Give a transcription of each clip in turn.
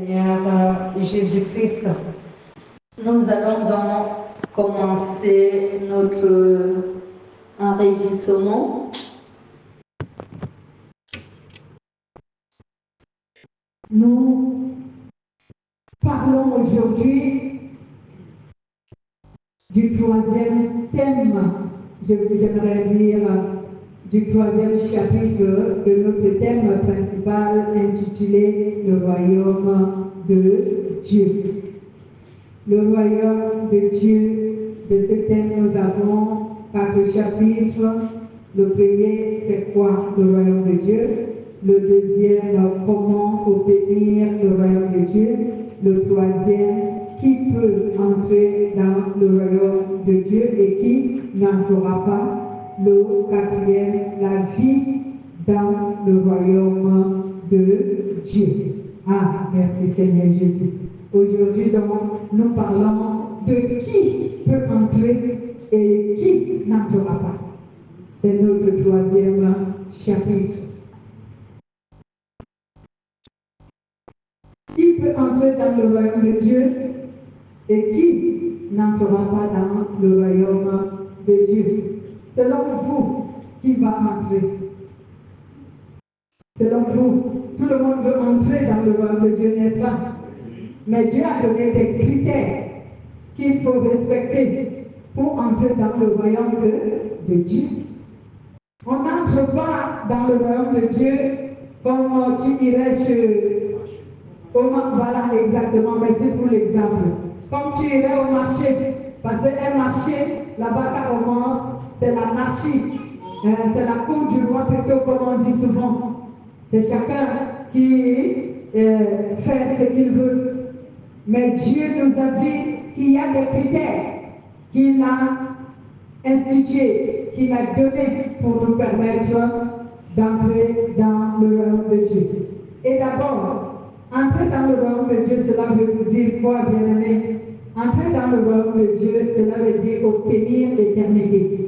Seigneur Jésus-Christ. Nous allons donc commencer notre enregistrement. Nous parlons aujourd'hui du troisième thème, j'aimerais dire, du troisième chapitre de notre thème principal intitulé Le royaume de Dieu. Le royaume de Dieu, de ce thème nous avons 4 chapitres. Le premier, c'est quoi le royaume de Dieu? Le deuxième, comment obtenir le royaume de Dieu? Le troisième, qui peut entrer dans le royaume de Dieu et qui n'entrera pas? Le quatrième, la vie dans le royaume de Dieu. Ah, merci Seigneur Jésus. Aujourd'hui, donc, nous parlons de qui peut entrer et qui n'entrera pas. C'est notre troisième chapitre. Qui peut entrer dans le royaume de Dieu et qui n'entrera pas dans le royaume de Dieu? Selon vous, qui va entrer? Selon vous, tout le monde veut entrer dans le royaume de Dieu, n'est-ce pas? Mais Dieu a donné des critères qu'il faut respecter pour entrer dans le royaume de Dieu. On n'entre pas dans le royaume de Dieu comme tu irais chez... Voilà, exactement, merci pour l'exemple. Comme tu irais au marché, parce qu'un marché, là-bas, carrément, c'est l'anarchie. C'est la cour du roi plutôt, comme on dit souvent. C'est chacun qui fait ce qu'il veut. Mais Dieu nous a dit qu'il y a des critères qu'il a institués, qu'il a donnés pour nous permettre d'entrer dans le royaume de Dieu. Et d'abord, entrer dans le royaume de Dieu, cela veut dire quoi, bien-aimé? Entrer dans le royaume de Dieu, cela veut dire obtenir l'éternité.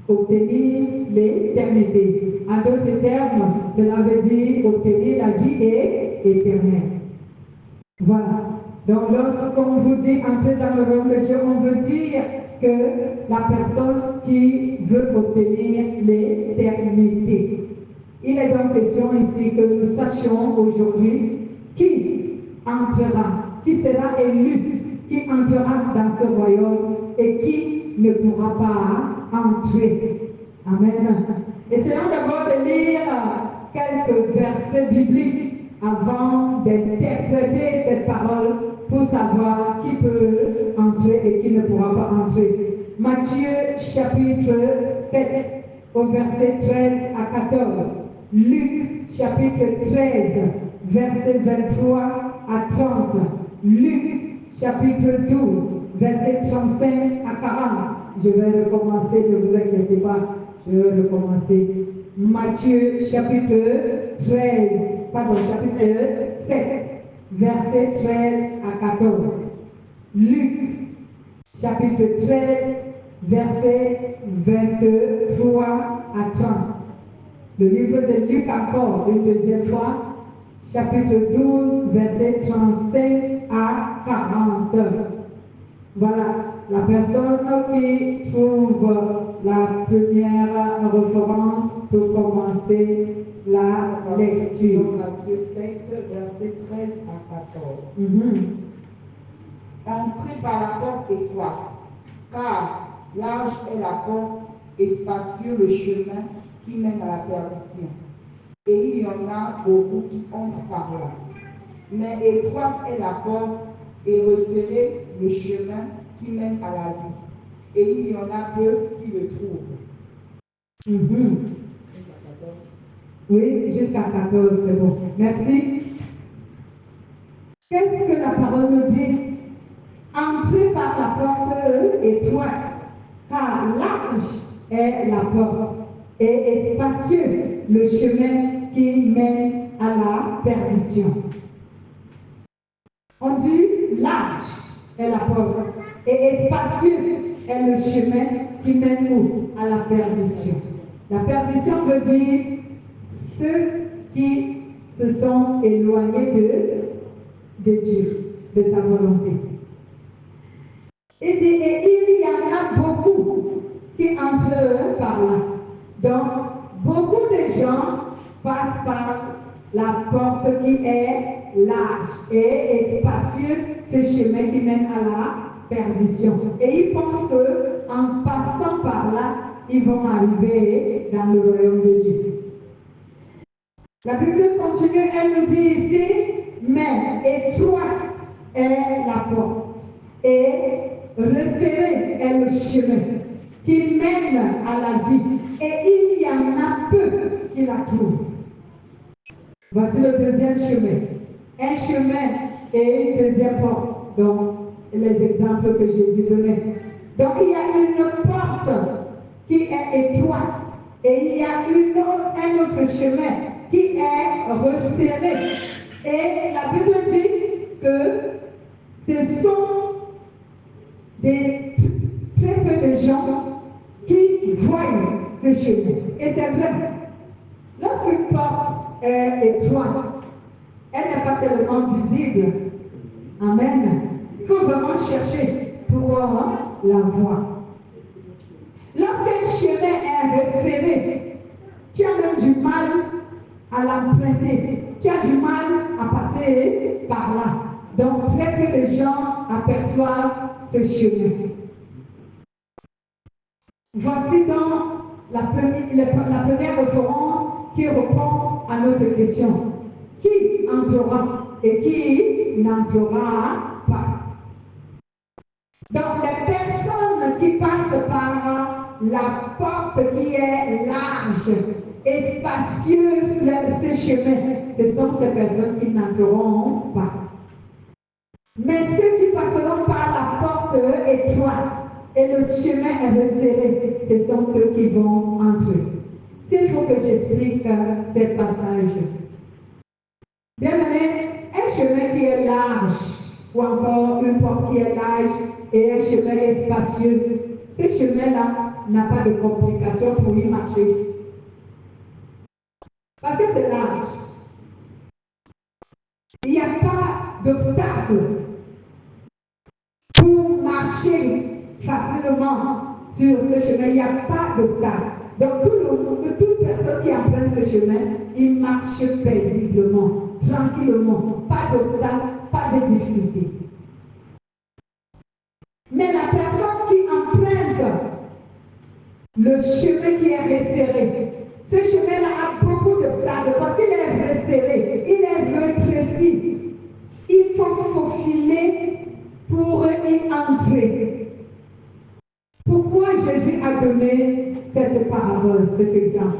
Obtenir l'éternité. En d'autres termes, cela veut dire obtenir la vie éternelle. Voilà. Donc, lorsqu'on vous dit entrer dans le royaume de Dieu, on veut dire que la personne qui veut obtenir l'éternité. Il est donc question ici que nous sachions aujourd'hui qui entrera, qui sera élu, qui entrera dans ce royaume et qui ne pourra pas entrer. Amen. Essayons d'abord de lire quelques versets bibliques avant d'interpréter cette parole pour savoir qui peut entrer et qui ne pourra pas entrer. Matthieu chapitre 7 au verset 13 à 14. Luc chapitre 13 verset 23 à 30. Luc chapitre 12 verset 35 à 40. Je vais recommencer, ne vous inquiétez pas, je vais recommencer. Matthieu chapitre 7, verset 13 à 14. Luc, chapitre 13, verset 23 à 30. Le livre de Luc encore, une deuxième fois, chapitre 12, verset 35 à 40. Voilà, la personne qui trouve la première référence pour commencer la lecture. Matthieu 7, verset 13 à 14. Entrez par la porte étroite, car large est la porte et spacieux le chemin qui mène à la perdition. Et il y en a beaucoup qui entrent par là. Mais étroite est la porte et resserré le chemin qui mène à la vie. Et il y en a peu qui le trouvent. Oui, jusqu'à 14, c'est bon. Merci. Qu'est-ce que la parole nous dit? Entrez par la porte étroite, car large est la porte et spacieux le chemin qui mène à la perdition. On dit large est la porte et spacieux est le chemin qui mène où? À la perdition. La perdition veut dire ceux qui se sont éloignés de Dieu, de sa volonté. Il dit, et il y en a beaucoup qui entrent par là. Donc, beaucoup de gens passent par la porte qui est large et spacieux, ce chemin qui mène à la perdition. Et ils pensent qu'en passant par là, ils vont arriver dans le royaume de Dieu. La Bible continue, elle nous dit ici, mais étroite est la porte et resserré est le chemin qui mène à la vie, et il y en a peu qui la trouvent. Voici le deuxième chemin. Un chemin et une deuxième porte. Donc, les exemples que Jésus donnait. Donc, il y a une porte qui est étroite et il y a un autre chemin qui est resserré. Et la Bible dit que ce sont des très peu de gens qui voient ce chemin. Et c'est vrai. Lorsqu'une porte est étroite, elle n'est pas tellement visible. Amen. Il faut vraiment chercher pour la voir. Lorsqu'un chemin est resserré, tu as même du mal à l'emprunter. Tu as du mal à passer par là. Donc très peu de gens aperçoivent ce chemin. Voici donc la première référence qui répond à notre question. Qui entrera et qui n'entrera pas? Donc les personnes qui passent par la porte qui est large et spacieuse, ce chemin, ce sont ces personnes qui n'entreront pas. Mais ceux qui passeront par la porte étroite et le chemin est resserré, ce sont ceux qui vont entrer. S'il faut que j'explique ces passages. Bien aimé, un chemin qui est large, ou encore une porte qui est large et un chemin spacieux, ce chemin-là n'a pas de complications pour y marcher. Parce que c'est large. Il n'y a pas d'obstacle pour marcher facilement sur ce chemin. Il n'y a pas d'obstacle. Donc toute personne qui emprunte ce chemin, il marche paisiblement, tranquillement, pas d'obstacle, pas de difficulté. Mais la personne qui emprunte le chemin qui est resserré, ce chemin-là a beaucoup d'obstacles parce qu'il est resserré, il est rétréci. Il faut faufiler pour y entrer. Pourquoi Jésus a donné cette parole, cet exemple?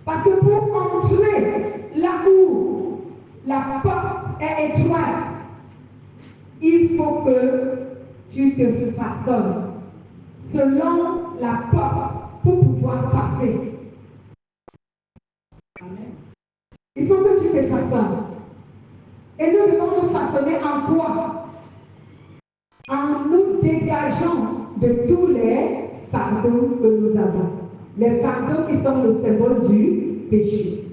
Parce que pour entrer là où la porte est étroite, il faut que tu te façonnes selon la porte pour pouvoir passer. Amen. Il faut que tu te façonnes. Et nous devons nous façonner en quoi? En nous dégageant de tous les fardeaux que nous avons. Les fardeaux qui sont le symbole du péché.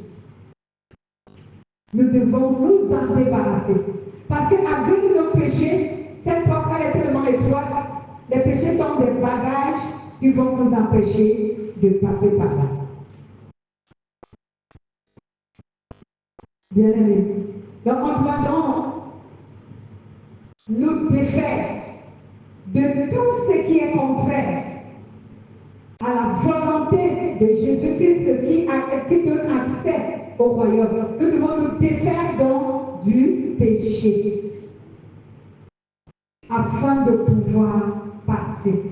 Nous devons nous en débarrasser. Parce qu'avec nos péchés, cette porte est tellement étroite. Les péchés sont des bagages qui vont nous empêcher de passer par là. Bien aimé. Donc on doit donc nous défaire de tout ce qui est contraire à la volonté de Jésus-Christ, qui donne accès au royaume. Nous devons nous défaire donc du péché afin de pouvoir passer.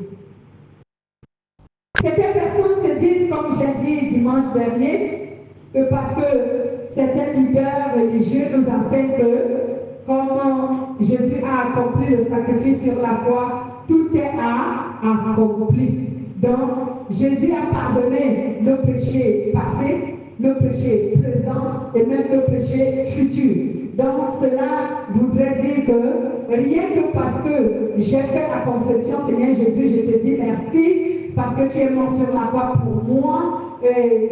Certaines personnes se disent, comme j'ai dit dimanche dernier, que parce que certains leaders religieux nous enseignent que comme Jésus a accompli le sacrifice sur la croix, tout est accompli. Donc, Jésus a pardonné nos péchés passés, nos péchés présents et même nos péchés futurs. Donc, cela voudrait dire que rien que parce que j'ai fait la confession, Seigneur Jésus, je te dis merci, parce que tu es mort sur la croix pour moi,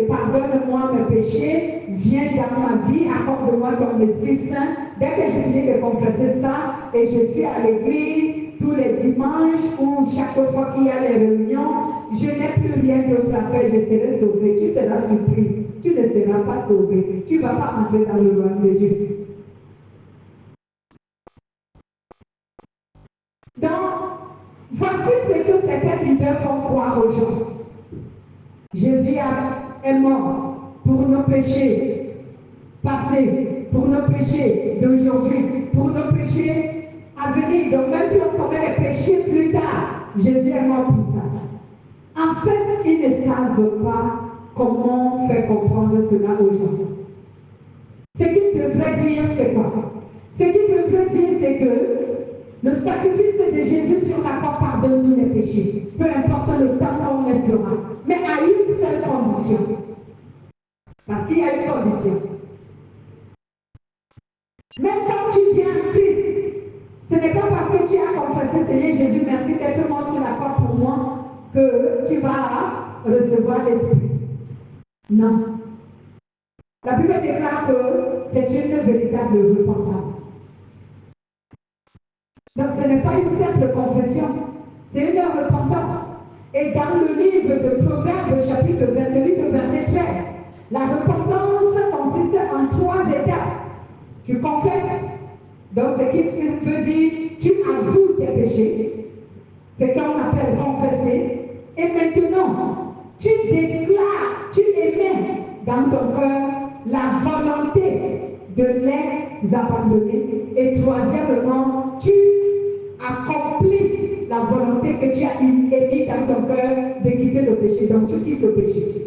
pardonne-moi mes péchés, viens dans ma vie, accorde-moi ton Esprit Saint. Dès que je finis de confesser ça, et je suis à l'église tous les dimanches ou chaque fois qu'il y a les réunions, je n'ai plus rien d'autre à faire, je serai sauvé. Tu seras surprise, tu ne seras pas sauvé, tu ne vas pas entrer dans le royaume de Dieu. Donc, voici ce que certains leaders font croire aux gens. Jésus est mort pour nos péchés passés, pour nos péchés d'aujourd'hui, pour nos péchés à venir. Donc même si on commet les péchés plus tard, Jésus est mort pour ça. En fait, ils ne savent pas comment faire comprendre cela aux gens. Ce qu'ils devraient dire, c'est quoi? Ce qu'ils devraient dire, c'est que le sacrifice de Jésus sur la croix pardonne tous les péchés, peu importe le temps qu'on les fera, mais à une seule condition. Parce qu'il y a une condition. Même quand tu viens en Christ, ce n'est pas parce que tu as confessé Seigneur Jésus, merci d'être mort sur la croix pour moi, que tu vas recevoir l'Esprit. Non. La Bible déclare que c'est une véritable repentance. Donc ce n'est pas une simple confession, c'est une repentance. Et dans le livre de Proverbes, chapitre 28, verset 13, la repentance consiste en 3 étapes. Tu confesses, donc ce qui veut dire, tu avoues tes péchés, c'est ce qu'on appelle confesser. Et maintenant, tu déclares, tu émets dans ton cœur la volonté de les abandonner. Et troisièmement, tu accomplis la volonté que tu as émise dans ton cœur de quitter le péché. Donc tu quittes le péché.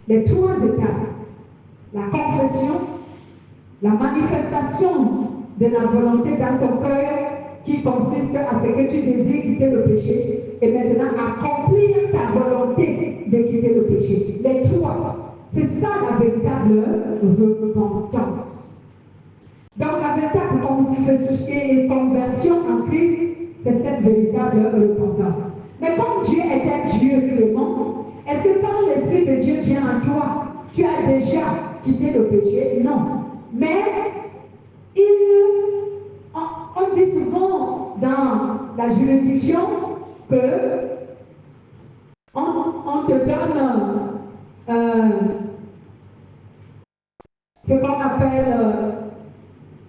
Les 3 étapes, la confession, la manifestation de la volonté dans ton cœur qui consiste à ce que tu désires quitter le péché et maintenant accomplir ta volonté de quitter le péché. Les 3, c'est ça la véritable repentance. Donc la véritable conversion en Christ, c'est cette véritable repentance. Mais comme Dieu est un Dieu clément, est-ce que quand l'Esprit de Dieu vient en toi, tu as déjà quitté le péché? Non. Mais on dit souvent dans la juridiction que on te donne ce qu'on appelle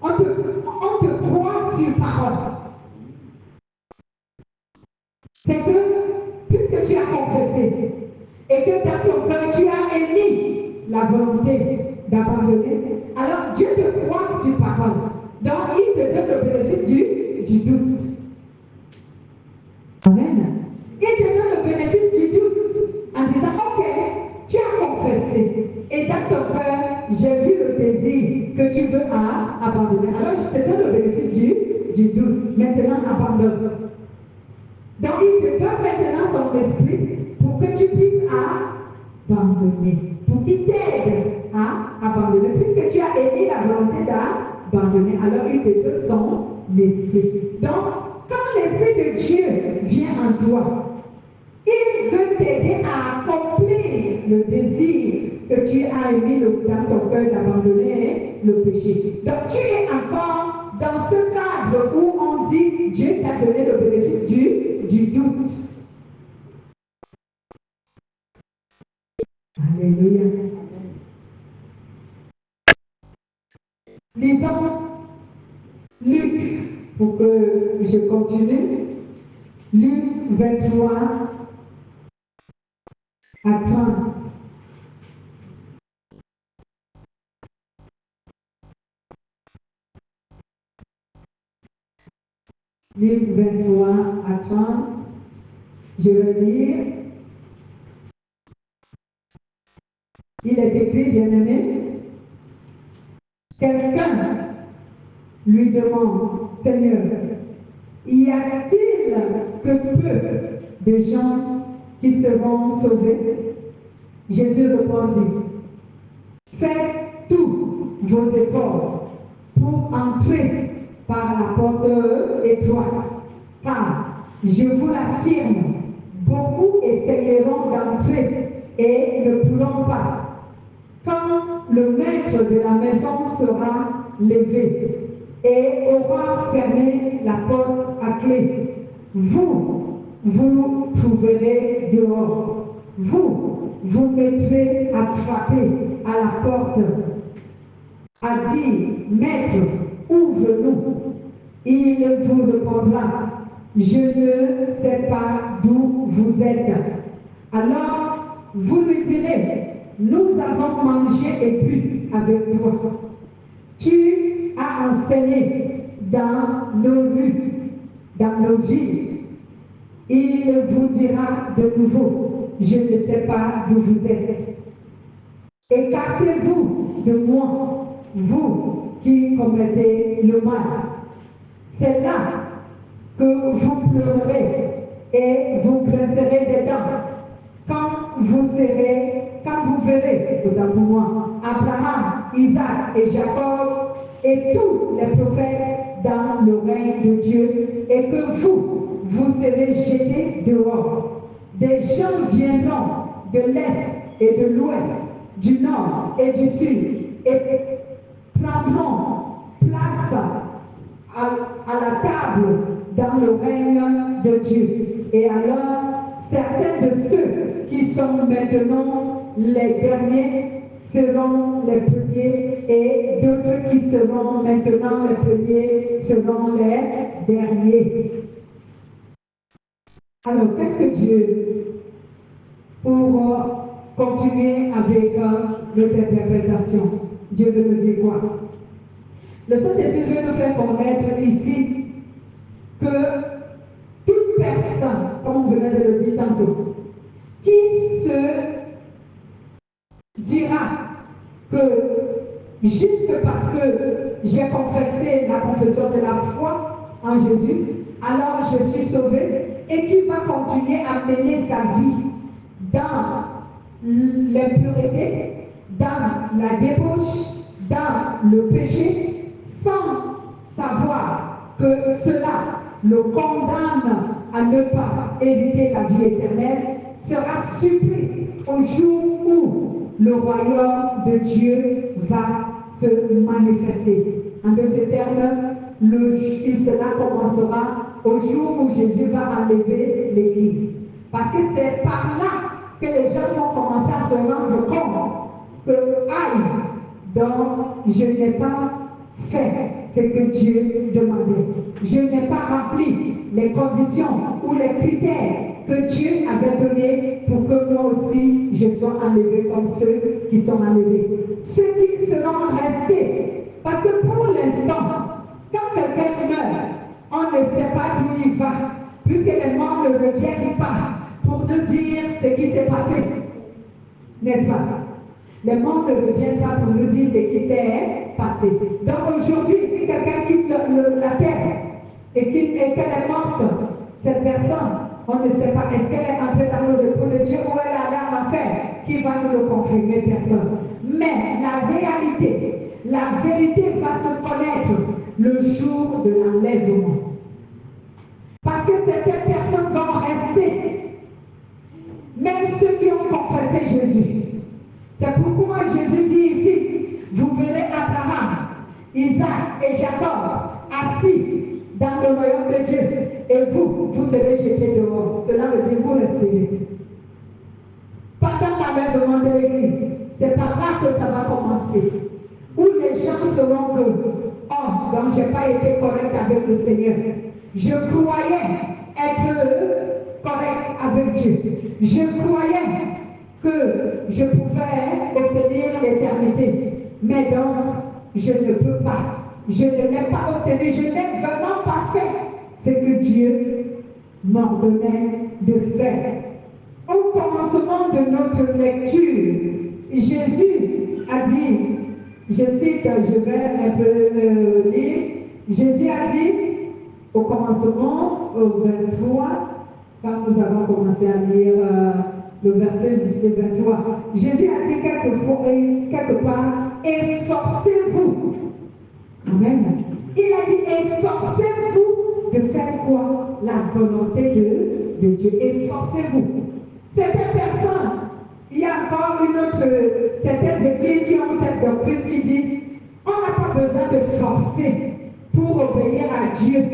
on te croit sur parole. C'est que puisque tu as confessé et que dans ton cœur tu as émis la volonté d'abandonner, alors Dieu te croit sur parole. Donc il te donne le bénéfice du doute. Amen. Il te donne le bénéfice du doute en disant, ok, tu as confessé et dans ton cœur, j'ai vu le désir que tu veux abandonner. Alors je te donne le bénéfice du doute. Maintenant, abandonne. Donc il te donne maintenant son esprit pour que tu puisses abandonner. Pour qu'il t'aide à abandonner. Puisque tu as émis la volonté d'abandonner, alors il te donne son esprit. Donc, quand l'Esprit de Dieu vient en toi, il veut t'aider à accomplir le désir que tu as émis dans ton cœur d'abandonner le péché. Donc tu es encore dans ce cadre où on dit Dieu t'a donné le bénéfice du doute. Alléluia. Lisons Luc pour que je continue. Luc 23 à 30. Luc 23 à 30. Je vais lire. Il est écrit, bien-aimé, quelqu'un lui demande, Seigneur, y a-t-il que peu de gens qui seront sauvés? Jésus répondit, faites tous vos efforts pour entrer par la porte étroite, car je vous l'affirme, beaucoup essayeront d'entrer et ne pourront pas. Quand le maître de la maison sera levé et aura fermé la porte à clé, vous trouverez dehors. Vous mettrez à frapper à la porte, à dire, Maître, ouvre-nous. Il vous répondra, je ne sais pas d'où vous êtes. Alors, vous lui direz, nous avons mangé et bu avec toi. Tu as enseigné dans nos rues, dans nos villes. Il vous dira de nouveau, je ne sais pas d'où vous êtes. Écartez-vous de moi, vous qui commettez le mal. C'est là que vous pleurerez et vous grincerez des dents quand vous verrez, autant pour moi, Abraham, Isaac et Jacob et tous les prophètes dans le règne de Dieu et que vous serez jetés dehors. Des gens viendront de l'Est et de l'Ouest, du Nord et du Sud et prendront place à la table dans le règne de Dieu. Et alors, certains de ceux qui sont maintenant les derniers seront les premiers et d'autres qui seront maintenant les premiers seront les derniers. Alors, qu'est-ce que Dieu, pour continuer avec notre interprétation, Dieu veut nous dire quoi? Le Saint-Esprit veut nous faire connaître ici que toute personne, comme on venait de le dire tantôt, qui se dira que juste parce que j'ai confessé la confession de la foi en Jésus, alors je suis sauvé, et qui va continuer à mener sa vie dans l'impureté, dans la débauche, dans le péché, sans savoir que cela le condamne à ne pas hériter la vie éternelle, sera surpris au jour où le royaume de Dieu va se manifester. En d'autres termes, cela commencera au jour où Jésus va enlever l'Église. Parce que c'est par là que les gens vont commencer à se rendre compte que, aïe, donc je n'ai pas fait ce que Dieu demandait. Je n'ai pas rempli les conditions ou les critères que Dieu avait donnés pour que moi aussi je sois enlevé comme ceux qui sont enlevés. Ceux qui seront restés, parce que pour l'instant, quand quelqu'un meurt, on ne sait pas d'où il va, puisque les morts ne reviennent pas pour nous dire ce qui s'est passé. N'est-ce pas? Les morts ne reviennent pas pour nous dire ce qui s'est passé. Donc aujourd'hui, si quelqu'un quitte la terre et qu'elle est morte, cette personne, on ne sait pas, est-ce qu'elle est entrée dans le repos de Dieu ou elle est allée en enfer? Qui va nous le confirmer? Personne. Mais la réalité, la vérité va se connaître le jour de l'enlèvement. Parce que certaines personnes vont rester, même ceux qui ont confessé Jésus. C'est pourquoi Jésus dit ici, vous verrez Abraham, Isaac et Jacob assis dans le royaume de Dieu, et vous serez jetés dehors. Cela veut dire vous restez. Pendant l'enlèvement de l'Église, c'est par là que ça va commencer. Où les gens sauront que, oh, donc j'ai pas été correct avec le Seigneur. Je croyais être correct avec Dieu. Je croyais que je pouvais obtenir l'éternité. Mais donc, je ne peux pas. Je ne l'ai pas obtenu. Je n'ai vraiment pas fait ce que Dieu m'ordonnait de faire. Au commencement de notre lecture, Jésus a dit, je cite, je vais un peu lire, Jésus a dit, au commencement, au 23, quand nous avons commencé à lire le verset 23, Jésus a dit quelque part, efforcez-vous. Amen. Il a dit, efforcez-vous de faire quoi? La volonté de Dieu. Efforcez-vous. Certaines personnes, Il y a encore une autre, certaines églises qui ont cette doctrine qui dit on n'a pas besoin de forcer pour obéir à Dieu.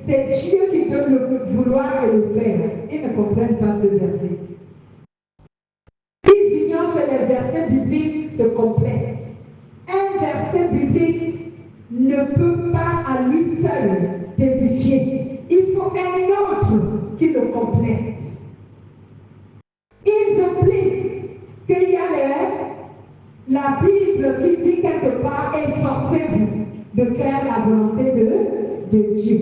C'est Dieu qui donne le vouloir et le faire. Ils ne comprennent pas ce verset. Ils ignorent que les versets bibliques se complètent. Un verset biblique ne peut pas à lui seul t'édifier. Il faut un autre qui le complète. Ils oublient qu'il y a la Bible qui dit quelque part efforcez-vous de faire la volonté de Dieu.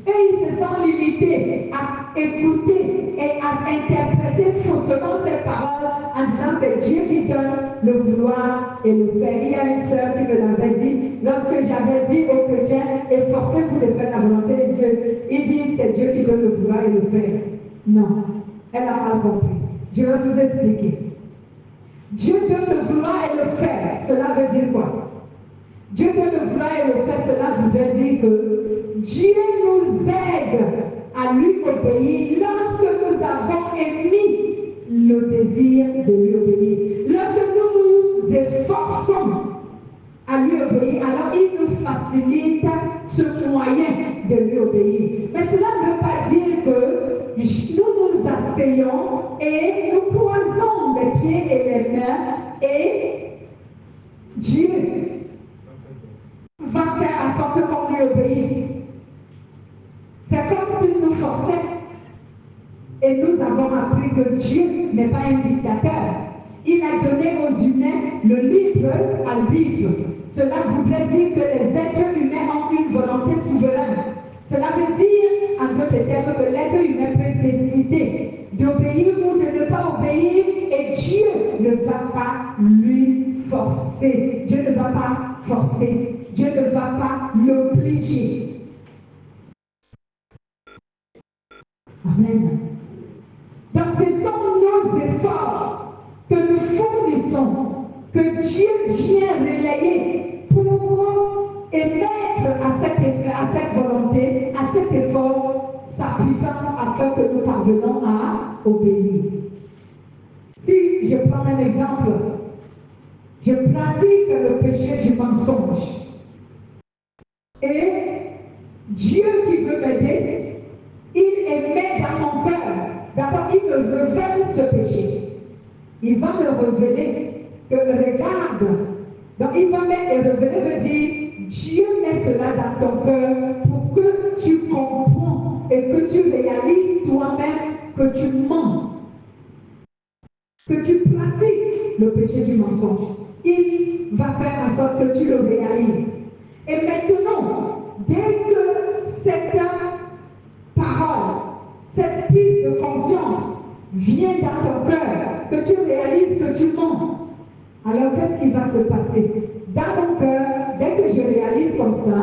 Et ils se sont limités à écouter et à interpréter faussement ces paroles en disant que c'est Dieu qui donne le vouloir et le faire. Il y a une sœur qui me l'avait dit lorsque j'avais dit aux chrétiens efforcez-vous de faire la volonté de Dieu. Ils disent c'est Dieu qui donne le vouloir et le faire. Non, elle a mal compris. Je vais vous expliquer. Dieu donne le vouloir et le faire. Cela veut dire quoi? Dieu donne le vouloir et le faire. Cela voudrait dire que Dieu nous aide à lui obéir lorsque nous avons émis le désir de lui obéir. Lorsque nous nous efforçons à lui obéir, alors il nous facilite ce moyen de lui obéir. Mais cela ne veut pas dire que nous nous asseyons et nous croisons les pieds et les mains et Dieu va faire en sorte qu'on lui obéisse. C'est comme s'il nous forçait. Et nous avons appris que Dieu n'est pas un dictateur. Il a donné aux humains le libre arbitre. Cela voudrait dire que les êtres humains ont une volonté souveraine. Cela veut dire, en d'autres termes, que l'être humain peut décider d'obéir ou de ne pas obéir et Dieu ne va pas lui forcer. Dieu ne va pas forcer. Dieu ne va pas l'obliger. Amen. Donc ce sont nos efforts que nous fournissons, que Dieu vient relayer pour émettre à cette volonté, à cet effort, sa puissance afin que nous parvenons à obéir. Si je prends un exemple, je pratique le péché du mensonge. Et Dieu qui veut m'aider, il émet dans mon cœur. D'abord, il me révèle ce péché. Il va me révéler que regarde. Donc, il va me révéler, veut dire, Dieu met cela dans ton cœur pour que tu comprends et que tu réalises toi-même que tu mens. Que tu pratiques le péché du mensonge. Il va faire en sorte que tu le réalises. Et maintenant, dès que cette parole, cette prise de conscience vient dans ton cœur, que tu réalises que tu mens, alors qu'est-ce qui va se passer? Dans mon cœur, dès que je réalise comme ça,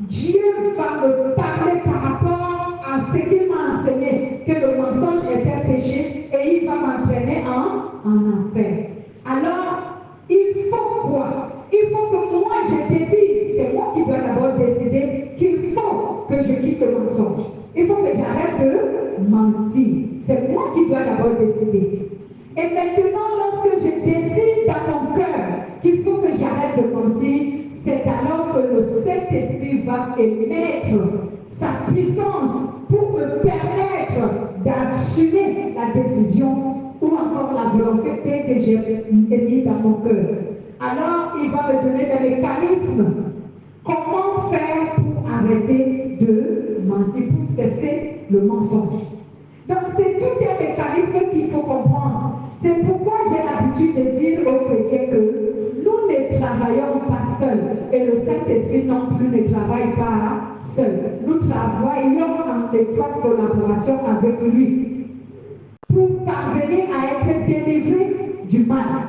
Dieu va me parler par rapport à ce qu'il m'a enseigné, que le mensonge est un péché, et il va m'entraîner en enfer. Alors, il faut quoi? Il faut que moi je décide, c'est moi qui dois d'abord décider qu'il faut que je quitte le mensonge. Il faut que j'arrête de mentir. C'est moi qui dois d'abord décider. Et maintenant, lorsque je décide dans mon cœur qu'il faut que j'arrête de mentir, c'est alors que le Saint-Esprit va émettre sa puissance pour me permettre d'assumer la décision ou encore la volonté que j'ai émise dans mon cœur. Alors, il va me donner des mécanismes. Comment faire pour arrêter de mentir, pour cesser le mensonge? Donc, c'est tout un mécanisme qu'il faut comprendre. C'est pourquoi j'ai l'habitude de dire aux chrétiens que nous ne travaillons pas seuls et le Saint-Esprit non plus ne travaille pas seul. Nous travaillons en étroite collaboration avec lui pour parvenir à être délivrés du mal.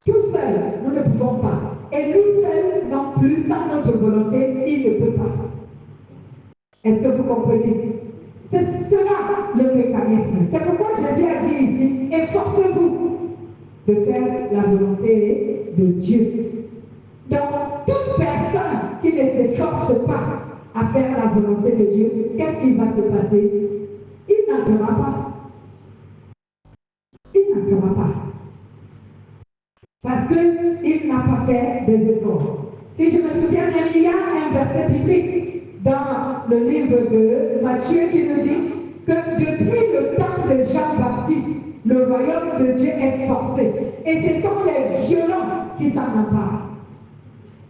Tout seul, nous ne pouvons pas. Et nous seuls non plus, sans notre volonté, il ne peut pas. Est-ce que vous comprenez? C'est cela le mécanisme. C'est pourquoi Jésus a dit ici, efforcez-vous de faire la volonté de Dieu. Donc, toute personne qui ne s'efforce pas à faire la volonté de Dieu, qu'est-ce qui va se passer? Il n'entrera pas. Il n'entrera pas. Parce qu'il n'a pas fait des efforts. Si je me souviens bien, il y a un verset biblique dans le livre de Matthieu qui nous dit que depuis le temps de Jean-Baptiste, le royaume de Dieu est forcé. Et ce sont les violents qui s'en emparent.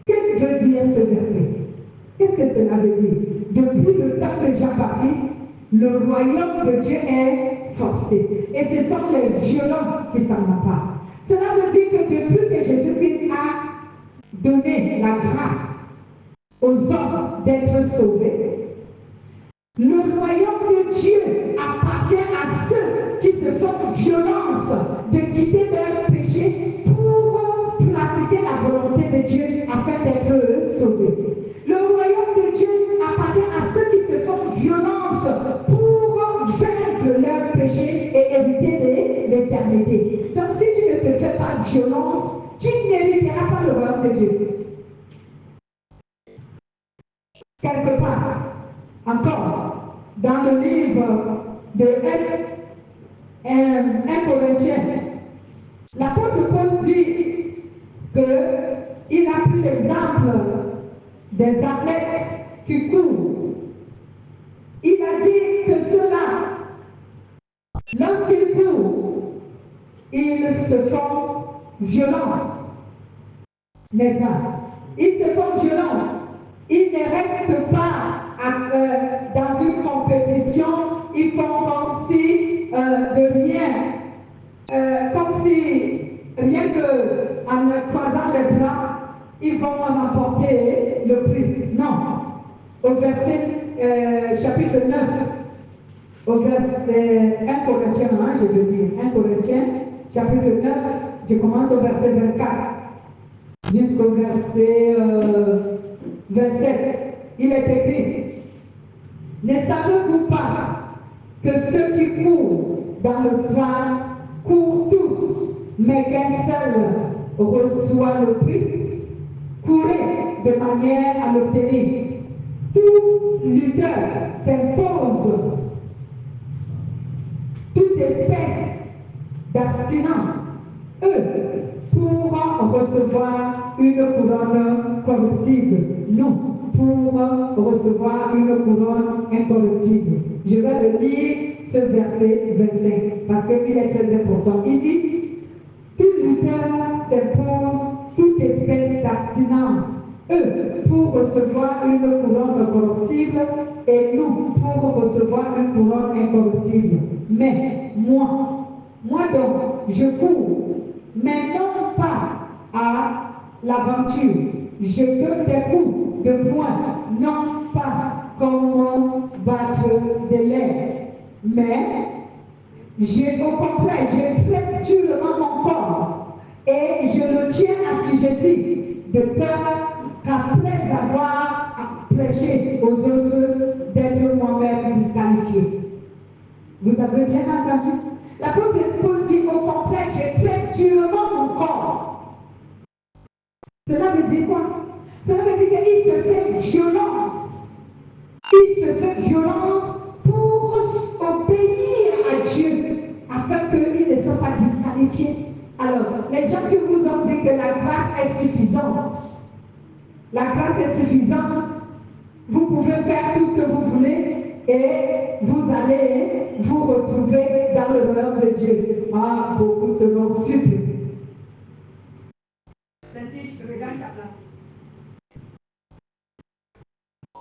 Que veut dire ce verset? Qu'est-ce que cela veut dire? Depuis le temps de Jean-Baptiste, le royaume de Dieu est forcé. Et ce sont les violents qui s'en emparent. Cela veut dire que depuis que Jésus-Christ a donné la grâce aux hommes d'être sauvés, le royaume de Dieu appartient à ceux qui se font violence de quitter leur péché pour pratiquer la volonté de Dieu afin d'être sauvés. Le royaume de Dieu appartient à ceux qui se font violence pour vaincre leur péché et éviter l'éternité. Donc si tu ne te fais pas violence, tu n'hériteras pas le royaume de Dieu. Quelque part, encore, dans le livre de 1 Corinthiens, l'apôtre Paul dit qu'il a pris l'exemple des athlètes qui courent. Il a dit que ceux-là, lorsqu'ils courent, ils se font violence. N'est-ce pas? Ils se font violence. Ils ne restent pas dans une compétition. Ils font comme si de rien, comme si rien qu'en croisant les bras, ils vont remporter le prix. Non. Au verset chapitre 9, au verset 1 Corinthiens, je veux dire, 1 Corinthiens, chapitre 9, je commence au verset 24 jusqu'au verset 27. Il est écrit: ne savez-vous pas que ceux qui courent dans le stade courent tous, mais qu'un seul reçoit le prix? Courez de manière à l'obtenir. Tout lutteur s'impose toute espèce d'abstinence, pour recevoir une couronne corruptible, nous pour recevoir une couronne incorruptible. Je vais le lire ce verset 25 parce qu'il est très important. Il dit: tout lutteur s'impose toute espèce d'abstinence, pour recevoir une couronne corruptible et nous pour recevoir une couronne incorruptible. Mais moi donc, je cours, mais non pas à l'aventure. Je donne des coups de poing, non pas comme battre de l'air, mais au contraire, je traite durement mon corps et je le tiens assujetti de peur qu'après avoir prêché aux autres, d'être moi-même disqualifié. Vous avez bien entendu? L'apôtre Paul dit au contraire, je traite durement mon corps. Cela veut dire quoi? Cela veut dire qu'il se fait violence. Il se fait violence pour obéir à Dieu, afin qu'il ne soit pas disqualifié. Alors, les gens qui vous ont dit que la grâce est suffisante, la grâce est suffisante, vous pouvez faire tout ce que vous voulez et vous allez vous retrouver dans le royaume de Dieu. Ah, beaucoup seront surpris. Je regarde ta place.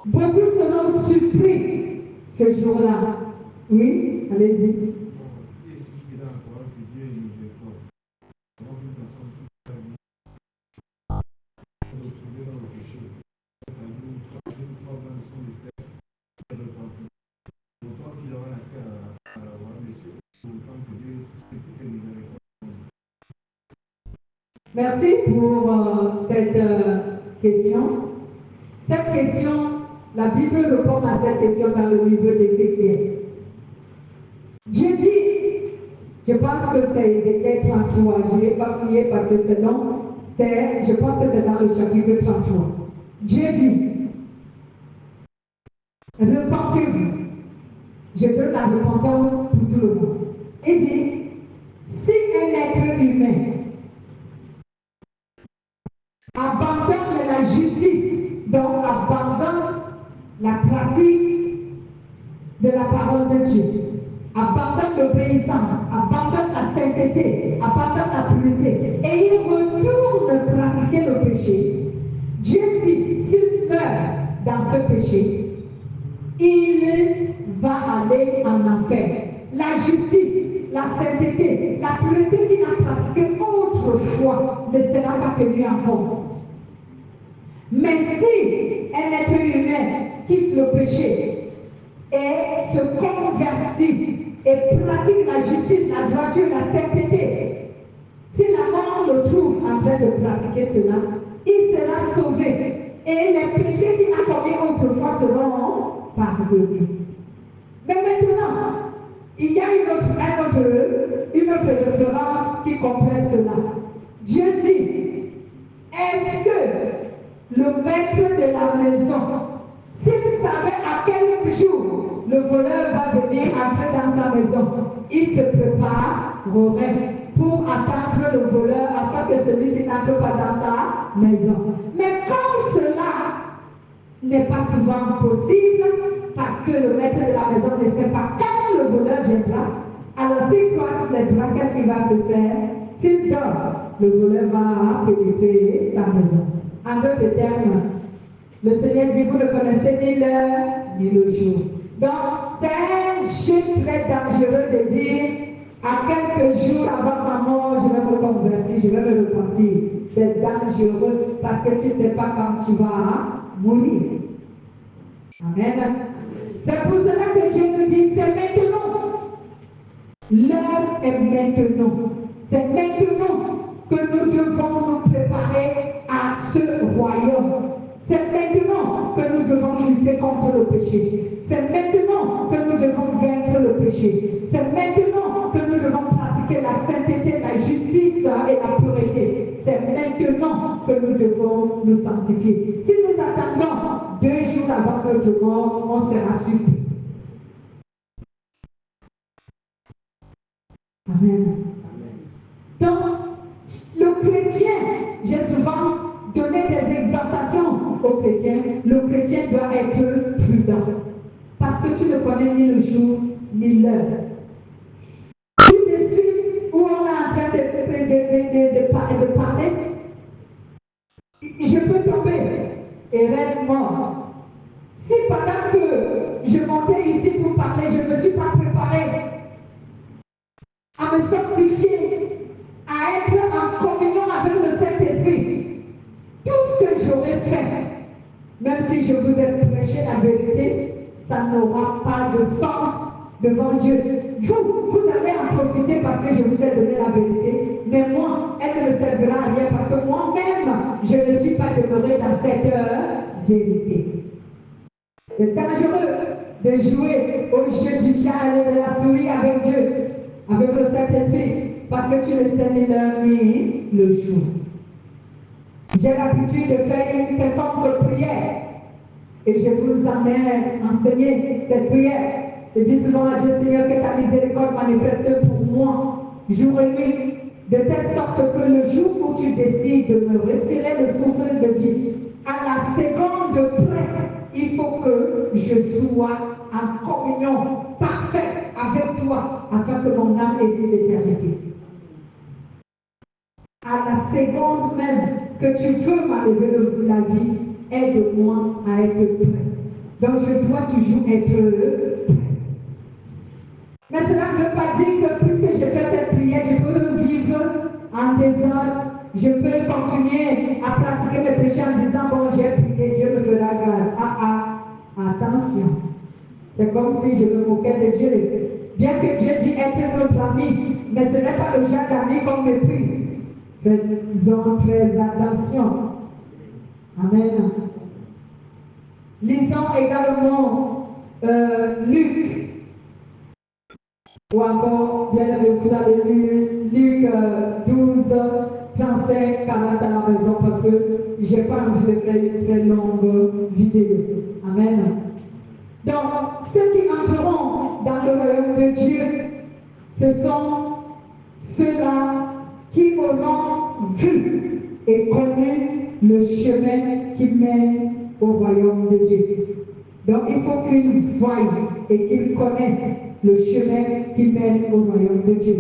Beaucoup seront surpris ce jour-là. Oui, allez-y. Merci pour cette question. Cette question, la Bible répond à cette question dans le livre d'Ézéchiel. Dieu dit, je pense que c'est Ézéchiel 33, je n'ai pas fouillé parce que c'est long, je pense que c'est dans le chapitre 33. Dieu dit, repentez-vous, je donne la repentance pour tout le monde. Il dit, si un être humain abandonne la justice, donc abandonne la pratique de la parole de Dieu, abandonne l'obéissance, abandonne la sainteté, abandonne la pureté, et il retourne pratiquer le péché. Dieu dit, s'il meurt dans ce péché, il va aller en enfer. La justice, la sainteté, la pureté qu'il a pratiquée autrefois ne sera pas tenue en compte. Mais si un être humain quitte le péché et se convertit et pratique la justice, la droiture, la sainteté, si la mort le trouve en train de pratiquer cela, il sera sauvé. Et les péchés qu'il a commis autrefois seront pardonnés. Mais maintenant, il y a une autre référence qui complète cela. Dieu dit, est-ce que le maître de la maison, s'il savait à quel jour le voleur va venir entrer dans sa maison, il se préparerait pour attendre le voleur afin que celui-ci n'entre pas dans sa maison. Mais comme cela n'est pas souvent possible, parce que le maître de la maison ne sait pas quand le voleur viendra, alors s'il croise les bras, qu'est-ce qu'il va se faire? S'il dort, le voleur va pénétrer sa maison. En d'autres termes, le Seigneur dit, vous ne connaissez ni l'heure ni le jour. Donc, c'est un jeu très dangereux de dire, à quelques jours avant ma mort, je vais me convertir, je vais me repentir. C'est dangereux parce que tu ne sais pas quand tu vas mourir. Amen. C'est pour cela que Dieu nous dit, c'est maintenant. L'heure est maintenant. C'est maintenant que nous devons nous préparer à ce royaume. C'est maintenant que nous devons lutter contre le péché. C'est maintenant que nous devons vaincre le péché. C'est maintenant que nous devons pratiquer la sainteté, la justice et la pureté. C'est maintenant que nous devons nous sanctifier. Si nous attendons 2 jours avant notre mort, on sera surpris. Amen. Donc, le chrétien, j'ai souvent donné des exhortations aux chrétiens. Le chrétien doit être prudent. Parce que tu ne connais ni le jour ni l'heure. Tout de suite où on est en train de parler, je peux tomber et être mort. Si pendant que je montais ici pour parler, je ne me suis pas préparé à me sanctifier, à être en communion avec le Saint-Esprit, tout ce que j'aurais fait, même si je vous ai prêché la vérité, ça n'aura pas de sens devant Dieu. Vous allez en profiter parce que je vous ai donné la vérité, mais moi, elle ne me servira à rien parce que moi-même, je ne suis pas demeuré dans cette vérité. C'est dangereux de jouer au jeu du chat et de la souris avec Dieu, avec le Saint-Esprit, parce que tu ne sais ni l'heure ni le jour. J'ai l'habitude de faire une quelconque prière. Et je vous en ai enseigné cette prière. Je dis souvent à Dieu, Seigneur, que ta miséricorde manifeste pour moi, jour et nuit, de telle sorte que le jour où tu décides de me retirer le souffle de vie, à la seconde près, il faut que je sois en communion parfaite avec toi, afin que mon âme ait vu l'éternité. À la seconde même que tu veux m'enlever la vie, aide-moi à être prêt. Donc je dois toujours être prêt. Mais cela ne veut pas dire que puisque j'ai fait cette prière, je peux vivre en désordre. Je peux continuer à pratiquer mes péchés en disant, bon, j'ai prié, Dieu me fera grâce. Attention. C'est comme si je me moquais de Dieu. Bien que Dieu dit être notre ami, mais ce n'est pas le genre d'ami qu'on méprise. Faisons très attention. Amen. Lisons également Luc. Ou encore, bien aimé, vous avez lu Luc 12, 35, 40 à la maison parce que je n'ai pas envie de faire une très longue vidéo. Amen. Donc, ceux qui entreront dans le royaume de Dieu, ce sont ceux-là qui auront vu et connu le chemin qui mène au royaume de Dieu. Donc il faut qu'ils voient et qu'ils connaissent le chemin qui mène au royaume de Dieu.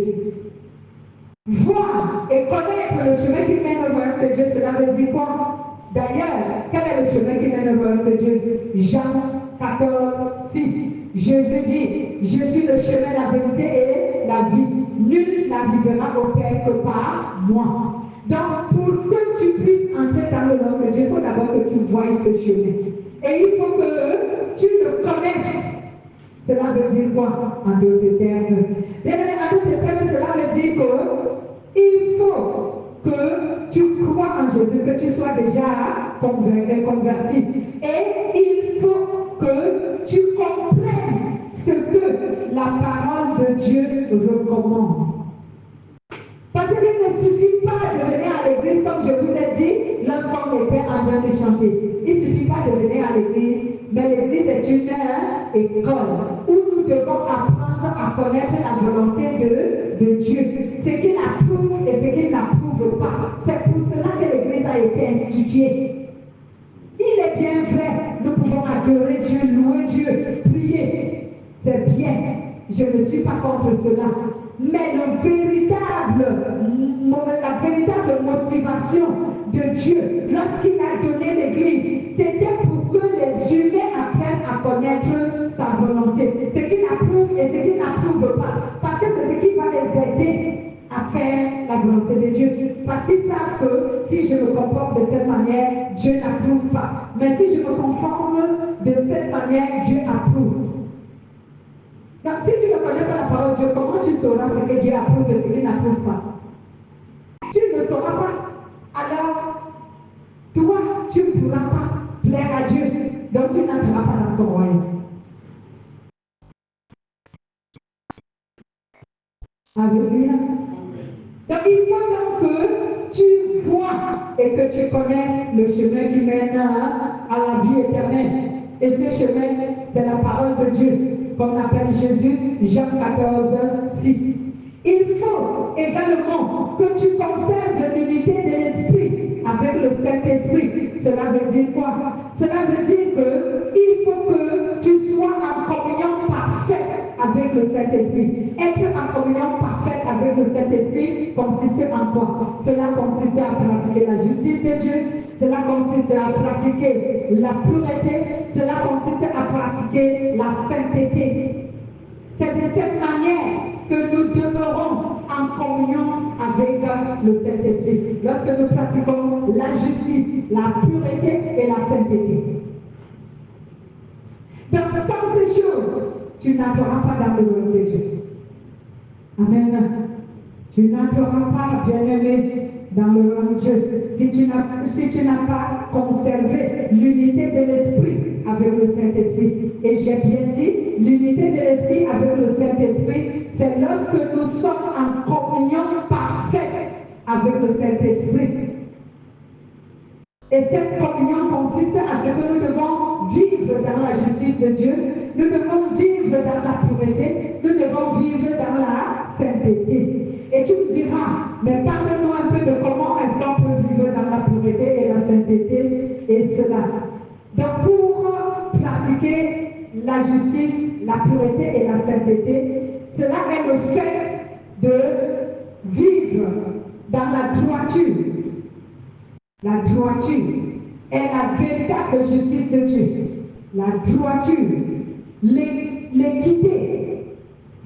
Voir et connaître le chemin qui mène au royaume de Dieu, cela veut dire quoi? D'ailleurs, quel est le chemin qui mène au royaume de Dieu? Jean 14, 6. Jésus dit, je suis le chemin, la vérité et la vie. Nul n'arrivera au Père que par moi. Donc, pour que tu puisses entrer dans le royaume de Dieu, il faut d'abord que tu voies ce chemin. Et il faut que tu le connaisses. Cela veut dire quoi en d'autres termes? Bien, en d'autres termes, cela veut dire qu'il faut que tu crois en Jésus, que tu sois déjà converti. Et il faut que tu comprennes ce que la parole de Dieu recommande. Parce qu'il ne suffit pas de venir à l'église, comme je vous ai dit, lorsqu'on était en train de chanter. Il ne suffit pas de venir à l'église, mais l'église est une école où nous devons apprendre à connaître la volonté de Dieu, ce qu'il approuve et ce qu'il n'approuve pas. C'est pour cela que l'église a été instituée. Il est bien vrai, nous pouvons adorer Dieu, louer Dieu, prier. C'est bien, je ne suis pas contre cela. Mais la véritable motivation de Dieu, lorsqu'il a donné l'Église, c'était pour que les humains apprennent à connaître sa volonté, ce qu'il approuve et ce qu'il n'approuve pas. Parce que c'est ce qui va les aider à faire la volonté de Dieu. Parce qu'ils savent que si je me comporte de cette manière, Dieu n'approuve pas. Mais si je me conforme de cette manière, Dieu approuve. Donc si tu ne connais pas la parole de Dieu, comment tu sauras ce que Dieu approuve et ce qu'il n'approuve pas? Tu ne sauras pas. Alors, toi, tu ne pourras pas plaire à Dieu. Donc tu n'entreras pas dans son royaume. Alléluia. Donc il faut donc que tu vois et que tu connaisses le chemin qui mène à la vie éternelle. Et ce chemin, c'est la parole de Dieu, qu'on appelle Jésus, Jean 14, 6. Il faut également que tu conserves l'unité de l'esprit avec le Saint-Esprit. Cela veut dire quoi? Cela veut dire qu'il faut que tu sois en communion parfaite avec le Saint-Esprit. Être en communion parfaite avec le Saint-Esprit consiste en quoi? Cela consiste à pratiquer la justice de Dieu, cela consiste à pratiquer la pureté, cela consiste à pratiquer la sainteté. C'est de cette manière que nous demeurons en communion avec le Saint-Esprit. Lorsque nous pratiquons la justice, la pureté et la sainteté. Donc sans ces choses, tu n'entreras pas dans le royaume de Dieu. Amen. Tu n'entreras pas, bien-aimé, dans le royaume de Dieu si tu n'as pas conservé l'unité de l'esprit avec le Saint-Esprit. Et j'ai bien dit, l'unité de l'esprit avec le Saint-Esprit, c'est lorsque nous sommes en communion parfaite avec le Saint-Esprit. Et cette communion consiste à ce que nous devons vivre dans la justice de Dieu, nous devons vivre dans la pureté, nous devons vivre dans la sainteté. Et tu me diras, mais parle-nous un peu de comment est-ce qu'on peut vivre dans la pureté et la sainteté et cela. Donc pour pratiquer la justice, la pureté et la sainteté, cela est le fait de vivre dans la droiture. La droiture est la véritable justice de Dieu. La droiture, l'équité.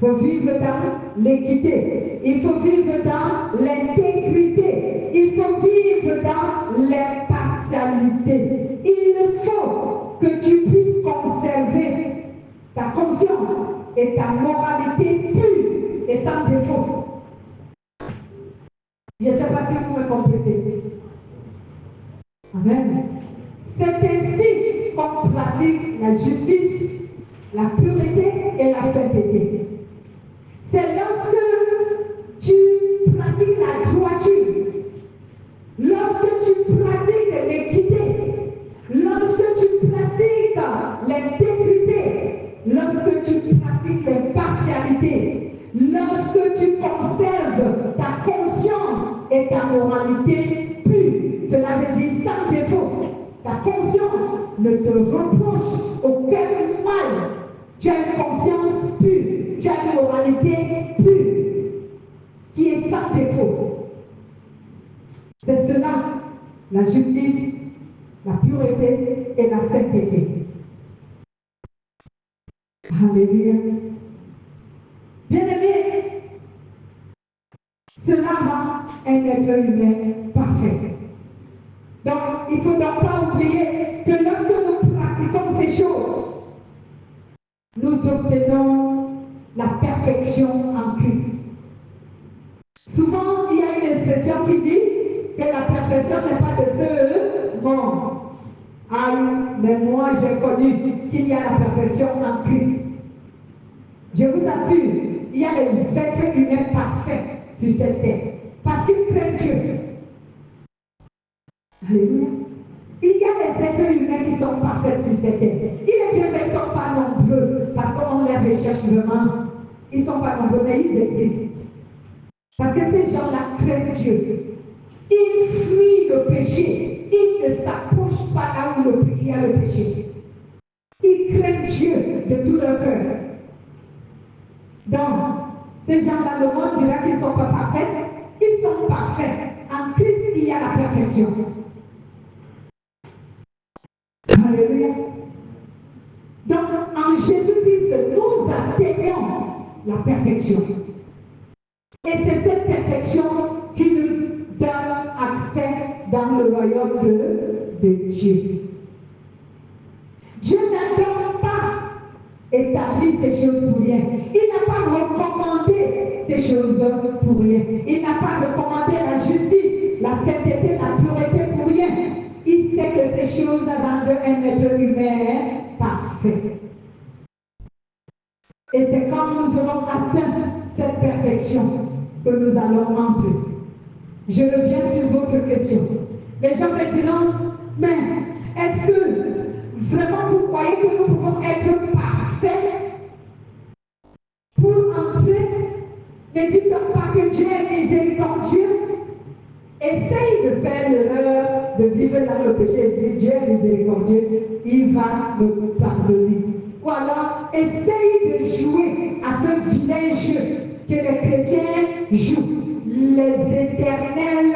Il faut vivre dans l'équité. Il faut vivre dans l'intégrité. Il faut vivre dans l'impartialité. Il faut que tu puisses conserver ta conscience et ta moralité pure et sans défaut. Je ne sais pas si vous me comprenez. Amen. C'est ainsi qu'on pratique la justice, la pureté et la sainteté. C'est lorsque tu pratiques la droiture, lorsque tu pratiques l'équité, lorsque tu pratiques l'intégrité, lorsque tu pratiques l'impartialité, lorsque tu conserves ta conscience et ta moralité pure, cela veut dire sans conscience ne te reproche aucun mal. Tu as une conscience pure, tu as une moralité pure, qui est sans défaut. C'est cela, la justice, la pureté et la sainteté. Alléluia. Bien-aimé, cela rend un être humain parfait. Donc, il ne faut donc pas oublier que lorsque nous pratiquons ces choses, nous obtenons la perfection en Christ. Souvent, il y a une expression qui dit que la perfection n'est pas de ce monde. Ah oui, mais moi j'ai connu qu'il y a la perfection en Christ. Je vous assure, il y a des êtres humains parfaits sur cette terre. Parce qu'ils craignent Dieu. Alléluia. Il y a des êtres humains qui sont parfaits sur cette terre. Ils ne sont pas nombreux parce qu'on les recherche vraiment. Ils ne sont pas nombreux, mais ils existent. Parce que ces gens-là craignent Dieu. Ils fuient le péché. Ils ne s'approchent pas là où il y a le péché. Ils craignent Dieu de tout leur cœur. Donc, ces gens-là, le monde dira qu'ils ne sont pas parfaits. Ils sont parfaits. En Christ, il y a la perfection. Alléluia. Donc, en Jésus-Christ, nous atteignons la perfection. Et c'est cette perfection qui nous donne accès dans le royaume de Dieu. Dieu n'a donc pas établi ces choses pour rien. Il n'a pas recommandé ces choses pour rien. Il n'a pas recommandé la justice, la sainteté, la pureté pour rien. Il sait que ces choses rendent un être humain parfait. Et c'est quand nous aurons atteint cette perfection que nous allons entrer. Je reviens sur votre question. Les gens me diront, mais est-ce que vraiment vous croyez que nous pouvons être parfaits pour entrer? Ne dites donc pas que Dieu est miséricordieux. Essaye de faire l'erreur de vivre dans le péché et dire Dieu est miséricordieux, il va me pardonner. Ou alors, essaye de jouer à ce vilain jeu que les chrétiens jouent. Les éternelles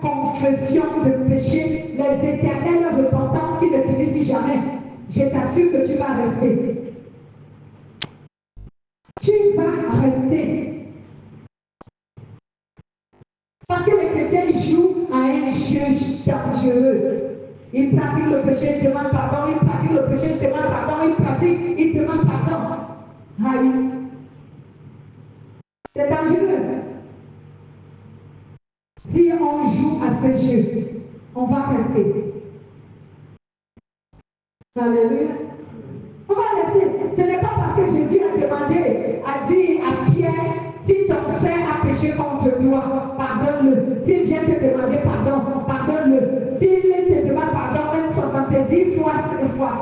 confessions de péché, les éternelles repentances qui ne finissent jamais. Je t'assure que tu vas rester. Tu vas rester. Parce que les chrétiens jouent à un jeu dangereux. Ils pratiquent le péché, ils demandent pardon, ils pratiquent le péché, ils demandent pardon, ils pratiquent, ils demandent pardon. Aïe. C'est dangereux. Si on joue à ce jeu, on va rester. Alléluia. On va rester. Ce n'est pas parce que Jésus a demandé, a dit à Pierre, si ton frère a péché contre toi, pardonne-le. S'il vient te demander pardon, pardonne-le. S'il te demande pardon, même 70 fois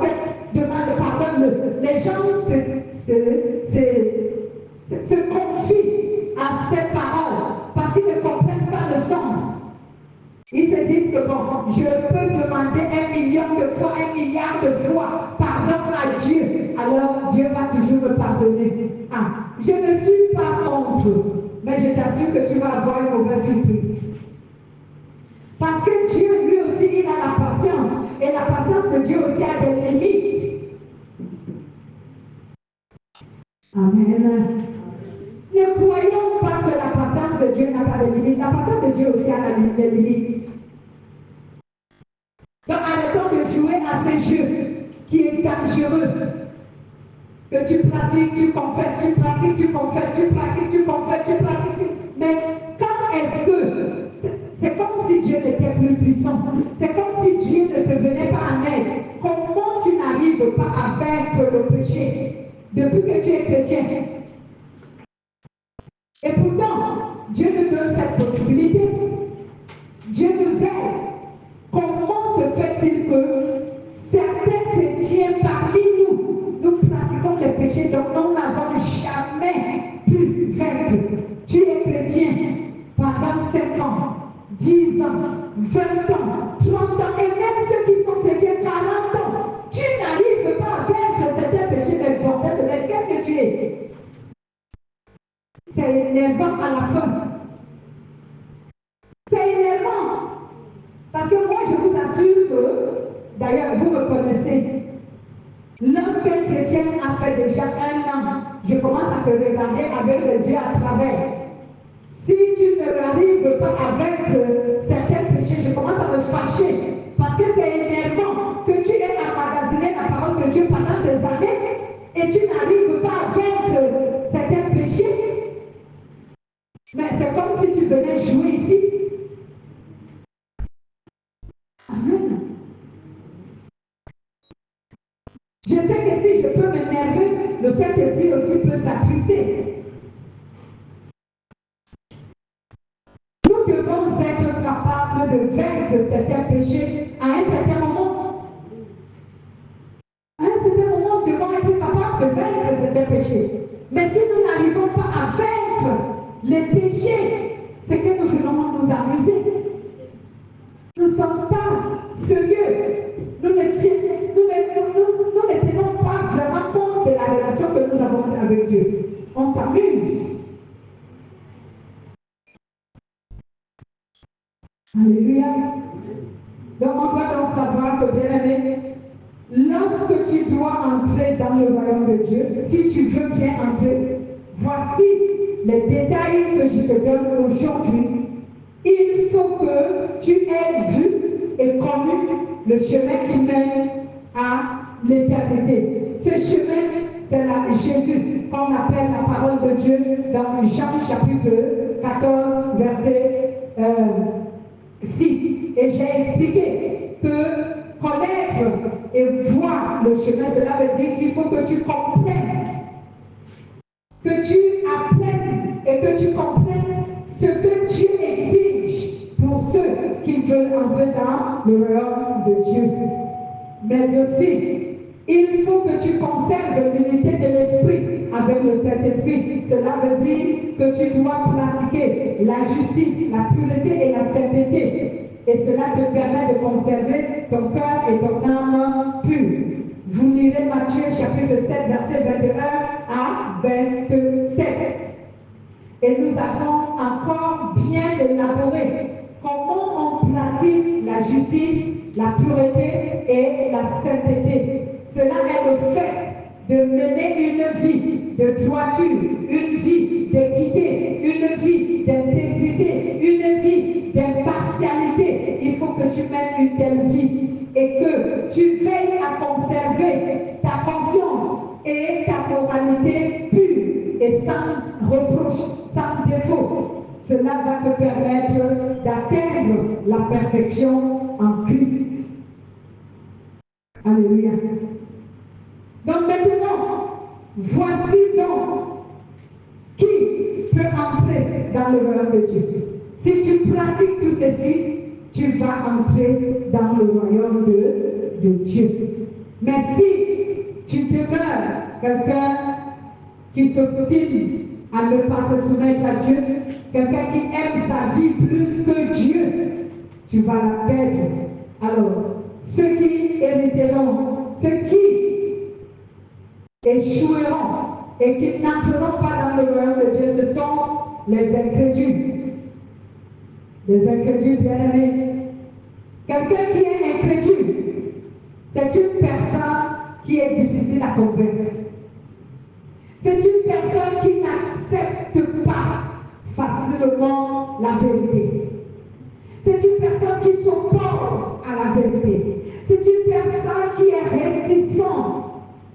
7, demande pardonne-le. Les gens se confient à ces paroles parce qu'ils ne comprennent pas le sens. Ils se disent que bon, je peux demander 1 million de fois, 1 milliard de fois pardon à Dieu, alors Dieu va toujours me pardonner. Ah, je ne suis pas contre, mais je t'assure que tu vas avoir une mauvaise surprise. Parce que Dieu, lui aussi, il a la patience. Et la patience de Dieu aussi a des limites. Amen. Ne croyons pas que la patience de Dieu n'a pas de limites. La patience de Dieu aussi a des limites. Donc arrêtons de jouer à ces jeux qui est dangereux. Que tu pratiques, tu confesses, tu pratiques, tu confesses, tu pratiques, tu confesses, tu pratiques. Mais quand est-ce que c'est comme si Dieu n'était plus puissant? C'est comme si Dieu ne te venait pas en aide. Comment tu n'arrives pas à vaincre le péché depuis que tu es chrétien? Et pourtant, Dieu nous donne cette possibilité. Dieu nous aide. Comment se fait-il que certains chrétiens parmi nous, nous pratiquons les péchés dont nous n'avons jamais pu vaincre? Tu es chrétien pendant 5 ans, 10 ans, 20 ans, 30 ans, et même ceux qui sont chrétiens énervant à la fin. C'est énervant. Parce que moi, je vous assure que, d'ailleurs, vous me connaissez. Lorsqu'un chrétien a fait déjà 1 an, je commence à te regarder avec les yeux à travers. Si tu ne n'arrives pas à vaincre certains péchés, je commence à me fâcher. Parce que c'est énervant que tu aies emmagasiné la parole de Dieu pendant des années et tu n'arrives pas à vaincre certains péchés. Mais c'est comme si tu venais jouer ici. Amen. Je sais que si je peux m'énerver, le Saint-Esprit aussi peut s'attrister. Nous devons être capables de vaincre certains péchés à un certain moment. À un certain moment, nous devons être capables de vaincre certains péchés. Mais si nous n'arrivons pas à vaincre les péchés, c'est que nous venons nous amuser. Nous ne sommes pas sérieux. Nous ne tenons pas vraiment compte de la relation que nous avons avec Dieu. On s'amuse. Alléluia. Donc on doit donc savoir que, bien aimé, lorsque tu dois entrer dans le royaume de Dieu, si tu veux bien entrer, voici les détails que je te donne aujourd'hui. Il faut que tu aies vu et connu le chemin qui mène à l'éternité. Ce chemin, c'est Jésus, qu'on appelle la parole de Dieu dans Jean chapitre 14, verset 6. Et j'ai expliqué que connaître et voir le chemin, cela veut dire qu'il faut que tu comprennes, que tu apprennes et que tu comprennes ce que Dieu exige pour ceux qui veulent entrer dans le royaume de Dieu. Mais aussi, il faut que tu conserves l'unité de l'esprit avec le Saint-Esprit. Cela veut dire que tu dois pratiquer la justice, la pureté et la sainteté. Et cela te permet de conserver ton cœur et ton âme purs. Vous lirez Matthieu chapitre 7, verset 21 à 27. Et nous avons encore bien élaboré comment on pratique la justice, la pureté et la sainteté. Cela est le fait de mener une vie de droiture, une vie d'équité, une vie d'intégrité, une vie d'impartialité. Il faut que tu mènes une telle vie et que tu veilles à conserver ta conscience et ta moralité pure et sans reproche, sans défaut. Cela va te permettre d'atteindre la perfection en Christ. Alléluia. Donc maintenant, voici donc qui peut entrer dans le royaume de Dieu. Si tu pratiques tout ceci, tu vas entrer dans le royaume de Dieu. Mais si tu demeures quelqu'un qui s'obstine à ne pas se soumettre à Dieu, quelqu'un qui aime sa vie plus que Dieu, tu vas la perdre. Alors, ceux qui hériteront, ceux qui échoueront et qui n'entreront pas dans le royaume de Dieu, ce sont les incrédules. Les incrédules bien-aimés. Quelqu'un qui est incrédule, c'est une personne qui est difficile à convaincre. C'est une personne qui n'accepte pas facilement la vérité. C'est une personne qui s'oppose à la vérité. C'est une personne qui est réticente,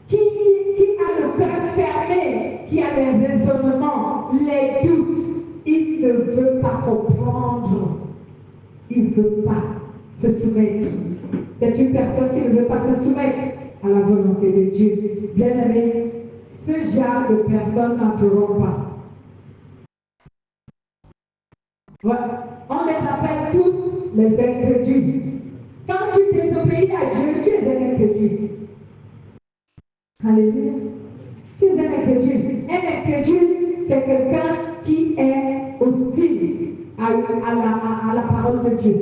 qui a le cœur fermé, qui a les raisonnements, les doutes. Il ne veut pas comprendre. Il ne veut pas se soumettre. C'est une personne qui ne veut pas se soumettre à la volonté de Dieu. Bien-aimé, ce genre de personnes n'entreront pas. Voilà. On les appelle tous les incrédules. Quand tu désobéis à Dieu, tu es un incrédule. Alléluia. Tu es un incrédule. Un incrédule, c'est quelqu'un qui est hostile à la parole de Dieu.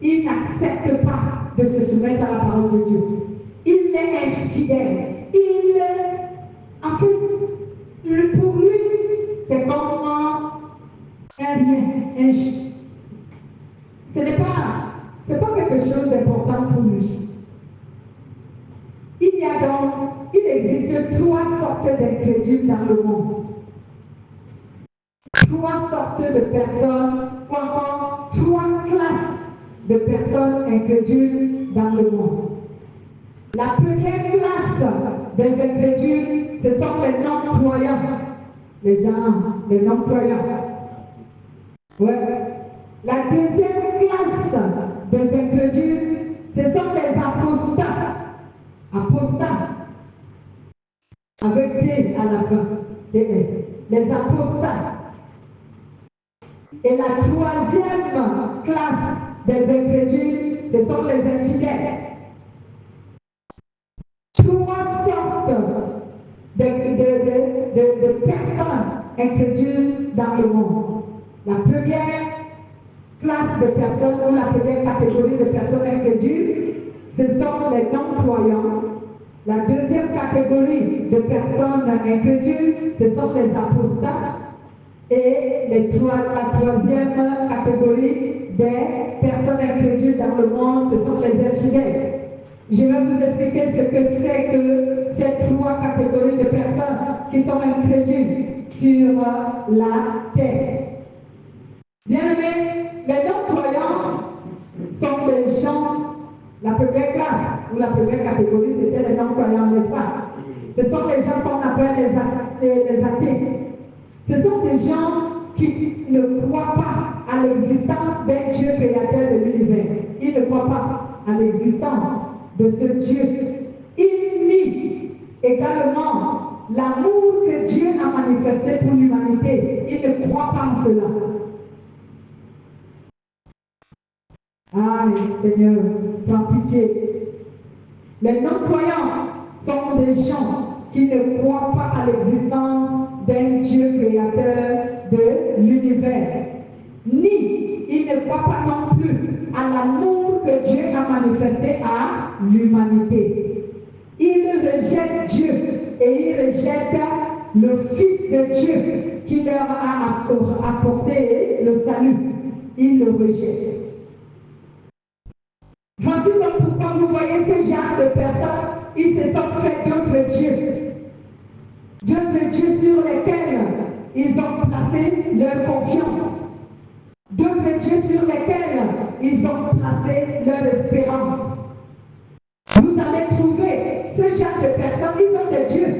Il n'accepte pas de se soumettre à la parole de Dieu. Il est infidèle. En fait, pour lui, c'est comme ce n'est pas quelque chose d'important pour lui. Il existe trois sortes d'incrédules dans le monde. Trois sortes de personnes, ou encore trois classes de personnes incrédules dans le monde. La première classe des incrédules, ce sont les non-croyants. Les non-croyants. Ouais. La deuxième classe des incrédules, ce sont les apostats. Apostats. Avec T à la fin. TS. Les apostats. Et la troisième classe des incrédules, ce sont les infidèles. Trois sortes de personnes incrédules dans le monde. La première classe de personnes, ou la première catégorie de personnes incrédules, ce sont les non-croyants. La deuxième catégorie de personnes incrédules, ce sont les apostats. Et la troisième catégorie des personnes incrédules dans le monde, ce sont les infidèles. Je vais vous expliquer ce que c'est que ces trois catégories de personnes qui sont incrédules sur la terre. Bien aimés, les non-croyants sont des gens, la première classe ou la première catégorie, c'était les non-croyants, n'est-ce pas? Ce sont les gens qu'on appelle les athées. Ce sont des gens qui ne croient pas à l'existence d'un Dieu créateur de l'univers. Ils ne croient pas à l'existence de ce Dieu. Ils nient également l'amour que Dieu a manifesté pour l'humanité. Ils ne croient pas en cela. Ah, Seigneur, prends pitié. Les non-croyants sont des gens qui ne croient pas à l'existence d'un Dieu créateur de l'univers. Ni ils ne croient pas non plus à l'amour que Dieu a manifesté à l'humanité. Ils rejettent Dieu et ils rejettent le Fils de Dieu qui leur a apporté le salut. Ils le rejettent. Voici donc pourquoi vous voyez ce genre de personnes, ils se sont fait d'autres dieux. D'autres dieux sur lesquels ils ont placé leur confiance. D'autres dieux sur lesquels ils ont placé leur espérance. Vous allez trouver ce genre de personnes, ils ont des dieux.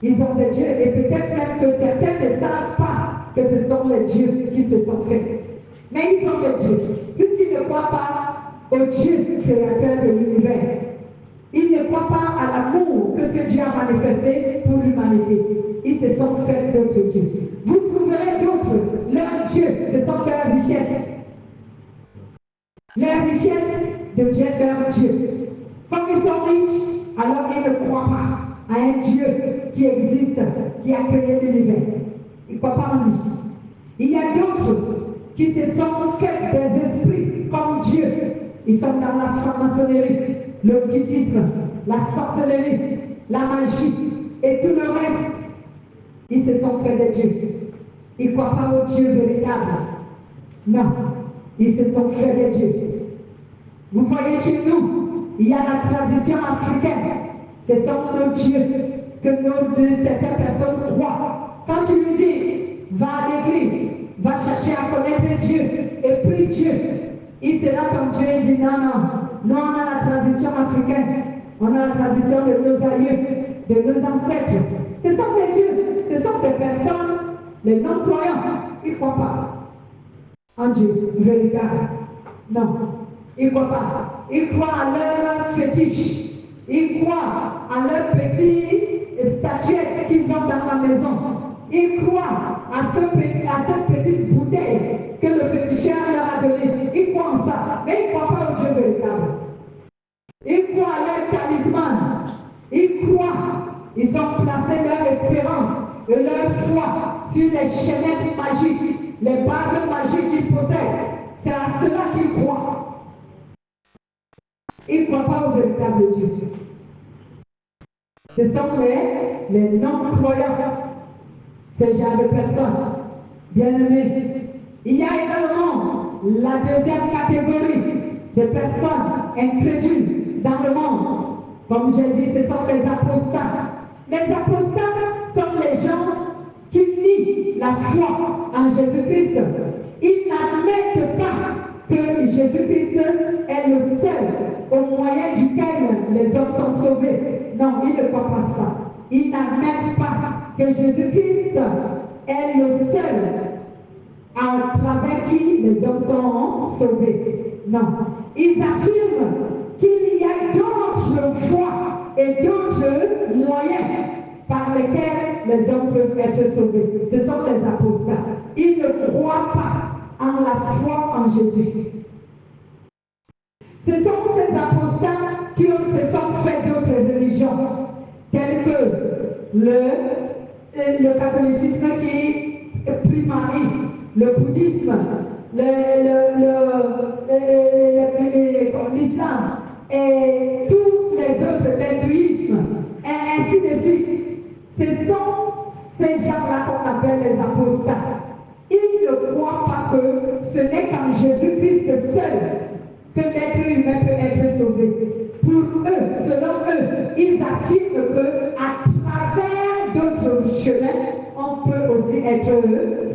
Ils ont des dieux et peut-être même que certains ne savent pas que ce sont les dieux qui se sont faits. Mais ils ont des dieux, puisqu'ils ne croient pas au Dieu créateur de l'univers. Ils ne croient pas à l'amour que ce Dieu a manifesté pour l'humanité. Ils se sont faits d'autres dieux. Vous trouverez d'autres. Leurs dieux, ce sont leurs richesses. Leurs richesses deviennent leurs dieux. Comme ils sont riches, alors ils ne croient pas à un Dieu qui existe, qui a créé l'univers. Ils ne croient pas en lui. Il y a d'autres qui se sont faits des esprits comme Dieu. Ils sont dans la franc-maçonnerie, l'occultisme, la sorcellerie, la magie et tout le reste. Ils se sont faits des dieux. Ils ne croient pas au Dieu véritable. Non, ils se sont faits des dieux. Vous voyez chez nous, il y a la tradition africaine. Ce sont nos dieux que certaines personnes croient. Quand tu lui dis, va à l'église, va chercher à connaître Dieu et prie Dieu, il sera ton Dieu. Il dit non, non, nous on a la tradition africaine, on a la tradition de nos aïeux, de nos ancêtres. Ce sont des dieux, ce sont des personnes, les non-croyants, ils ne croient pas en Dieu véritable. Non, ils ne croient pas. Ils croient à leur fétiche, ils croient à leurs petites statuettes qu'ils ont dans la maison. Ils croient à cette petite bouteille que le féticheur leur a donnée. Ils croient en ça, mais ils ne croient pas au Dieu véritable. Ils croient à leur talisman. Ils croient, ils ont placé leur espérance et leur foi sur les chaînettes magiques, les bagues magiques qu'ils possèdent. C'est à cela qu'ils croient. Ils ne croient pas au véritable Dieu. Ce sont les non-croyants. Ce genre de personnes. Bien-aimés, il y a également la deuxième catégorie de personnes incrédules dans le monde. Comme j'ai dit, ce sont les apostats. Les apostats sont les gens qui nient la foi en Jésus-Christ. Ils n'admettent pas que Jésus-Christ est le seul au moyen duquel les hommes sont sauvés. Non, ils ne croient pas ça. Ils n'admettent pas que Jésus-Christ est le seul à travers qui les hommes sont sauvés. Non. Ils affirment qu'il y a d'autres voies et d'autres moyens par lesquels les hommes peuvent être sauvés. Ce sont les apostats. Ils ne croient pas en la foi en Jésus. Ce sont ces apostats qui se sont fait d'autres religions, telles que le catholicisme qui primarie, le bouddhisme, l'islam et tous les autres, l'hindouisme, et ainsi de suite. Ce sont ces gens-là qu'on appelle les apostats. Ils ne croient pas que ce n'est qu'en Jésus-Christ seul que l'être humain peut être sauvé. Pour eux, selon eux, ils affirment qu'à travers d'autres chemins, on peut aussi être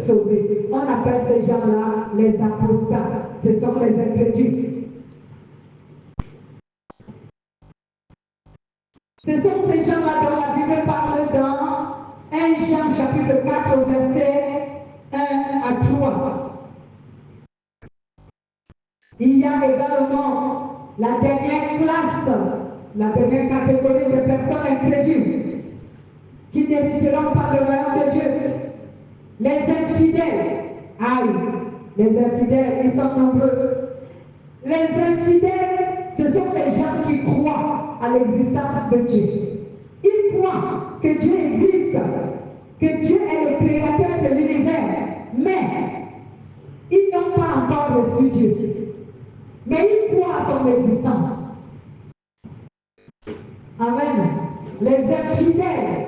sauvé. On appelle ces gens-là les apostats. Ce sont les incrédules. Ce sont ces gens-là dont la Bible parle dans 1 Jean chapitre 4 au verset 1 à 3. Il y a également la dernière classe, la dernière catégorie de personnes incrédules qui n'hériteront pas le royaume de Dieu. Les infidèles. Aïe, les infidèles, ils sont nombreux. Les infidèles, ce sont les gens qui croient à l'existence de Dieu. Ils croient que Dieu existe, que Dieu est le créateur de l'univers, mais ils n'ont pas encore reçu Dieu. Mais ils croient à son existence. Amen. Les infidèles,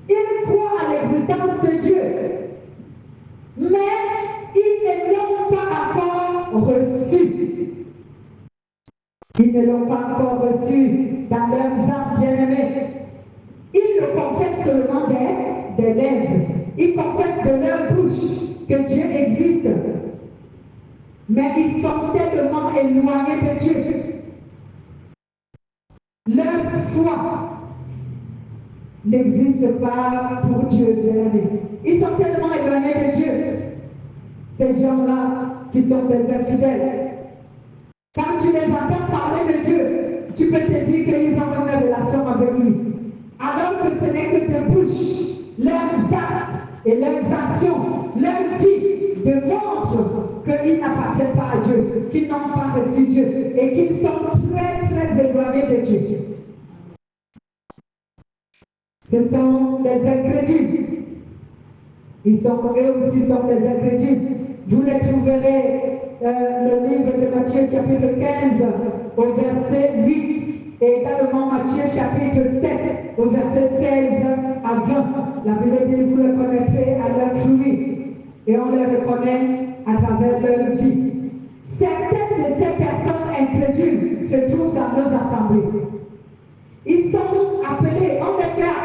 ils croient à l'existence de Dieu, mais ils ne l'ont pas encore reçu. Ils ne l'ont pas encore reçu dans leurs âmes bien-aimées. Ils le confessent seulement des lèvres. Ils confessent de leur bouche que Dieu existe. Mais ils sont tellement éloignés de Dieu. Leur foi n'existe pas pour Dieu, bien-aimés. Ils sont tellement éloignés de Dieu. Ces gens-là qui sont des infidèles. Quand tu les entends parler de Dieu, tu peux te dire qu'ils ont une relation avec lui. Alors que ce n'est que tes bouches, leurs actes et leurs actions, leur vie démontrent qu'ils n'appartiennent pas à Dieu, qu'ils n'ont pas reçu Dieu et qu'ils sont très très éloignés de Dieu. Ce sont des incrédules. Eux aussi sont des incrédules. Vous les trouverez le livre de Matthieu chapitre 15 au verset 8 et également Matthieu chapitre 7 au verset 16 à 20. La Bible dit vous les connaîtrez à leur fruit et on les reconnaît à travers leur vie. Certaines de ces personnes incrédules se trouvent dans nos assemblées. Ils sont appelés,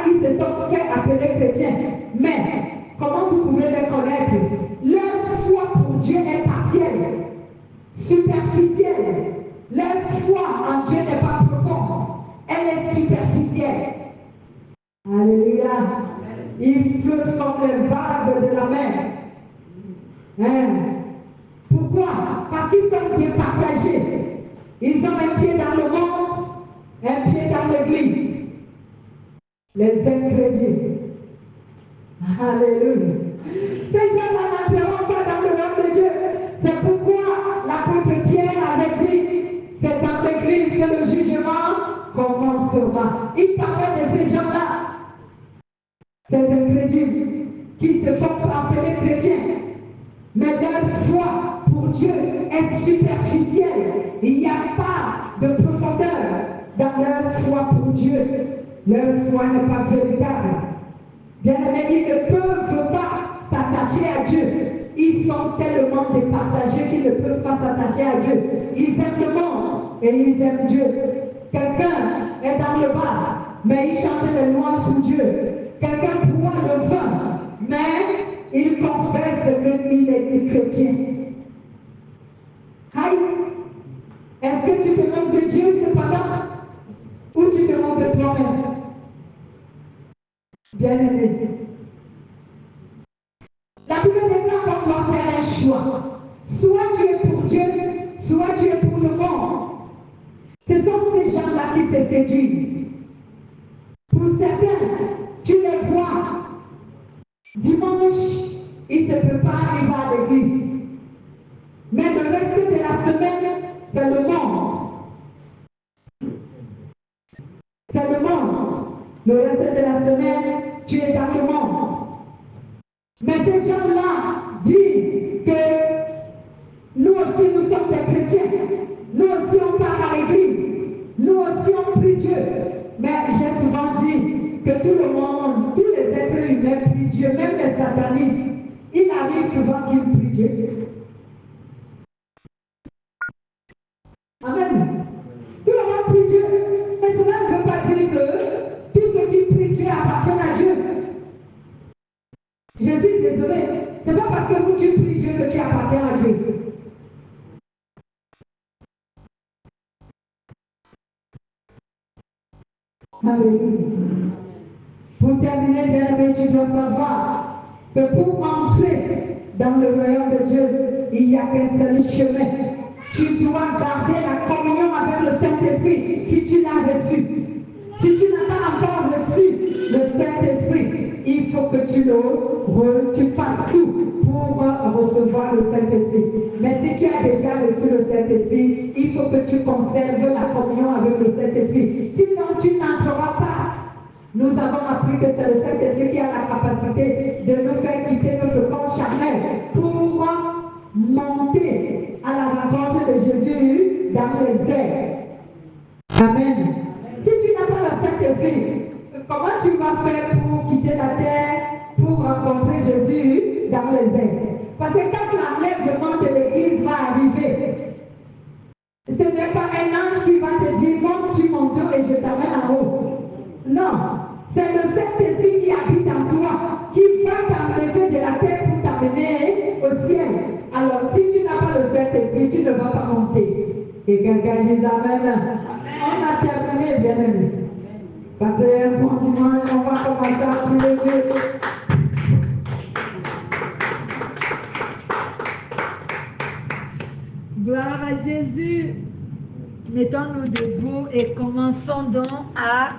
ils se sont fait appeler chrétiens, mais comment vous pouvez les connaître? Leur foi pour Dieu est partielle, superficielle. Leur foi en Dieu n'est pas profonde, elle est superficielle. Alléluia. Ils flottent comme les vagues de la mer. Hein? Pourquoi? Parce qu'ils sont bien partagés. Ils ont un pied dans le monde, un pied dans l'église. Les incrédules. Alléluia. Ces gens-là n'entreront pas dans le royaume de Dieu. C'est pourquoi l'apôtre Pierre avait dit, c'est dans l'église que le jugement commencera. Il parlait de ces gens-là, ces incrédules, qui se font appeler chrétiens. Mais leur foi pour Dieu est superficielle. Il n'y a pas de profondeur dans leur foi pour Dieu. Leur foi n'est pas véritable. Bien-aimés, ils ne peuvent pas s'attacher à Dieu. Ils sont tellement départagés qu'ils ne peuvent pas s'attacher à Dieu. Ils aiment le monde et ils aiment Dieu. Quelqu'un est dans le bar, mais il chante les louanges pour Dieu. Quelqu'un boit le vin, mais il confesse qu'il est chrétien. Aïe! Est-ce que tu te moques de Dieu cependant? Ou tu te moques de toi-même? Bien-aimé. La Bible déclare qu'on doit faire un choix. Soit tu es pour Dieu, soit tu es pour le monde. Ce sont ces gens-là qui se séduisent. Pour certains, tu les vois. Dimanche, il ne se prépare, il va à l'église. Mais le reste de la semaine, c'est le monde. C'est le monde. Le reste de la semaine, tu es dans le monde. Mais ces gens-là disent que nous aussi nous sommes des chrétiens. Nous aussi on part à l'église. Nous aussi on prie Dieu. Mais j'ai souvent dit que tout le monde, tous les êtres humains prient Dieu, même les satanistes. Il arrive souvent qu'ils prient Dieu. Amen. Tout le monde prie Dieu. Mais cela ne veut pas dire que tous ceux qui prient Dieu appartiennent à Dieu. Je suis désolé. Ce n'est pas parce que tu pries Dieu que tu appartiens à Dieu. Alléluia. Pour terminer, bien-aimé, tu dois savoir que pour entrer dans le royaume de Dieu, il n'y a qu'un seul chemin. Tu dois garder la communion avec le Saint-Esprit si tu l'as reçu. Si tu n'as pas encore reçu le Saint-Esprit, il faut que tu fasses tout pour recevoir le Saint-Esprit. Mais si tu as déjà reçu le Saint-Esprit, il faut que tu conserves la communion avec le Saint-Esprit. Sinon, tu n'entreras pas. Nous avons appris que c'est le Saint-Esprit qui a la capacité de nous faire quitter notre corps charnel pour monter à la rencontre de Jésus dans les airs. Amen. Si tu n'as pas le Saint-Esprit, comment tu vas faire pour quitter la terre, pour rencontrer Jésus dans les airs? Parce que quand l'enlèvement de l'Église va arriver, ce n'est pas un ange qui va te dire monte sur mon dos et je t'amène en haut. Non, c'est le Saint-Esprit qui habite en toi, qui va t'enlever de la terre pour t'amener au ciel. Alors si tu n'as pas le Saint-Esprit, tu ne vas pas monter. Et quelqu'un dit Amen. On a terminé, bien-aimé. Passez un bon dimanche, on va commencer à prier Dieu. Gloire à Jésus. Mettons-nous debout et commençons donc à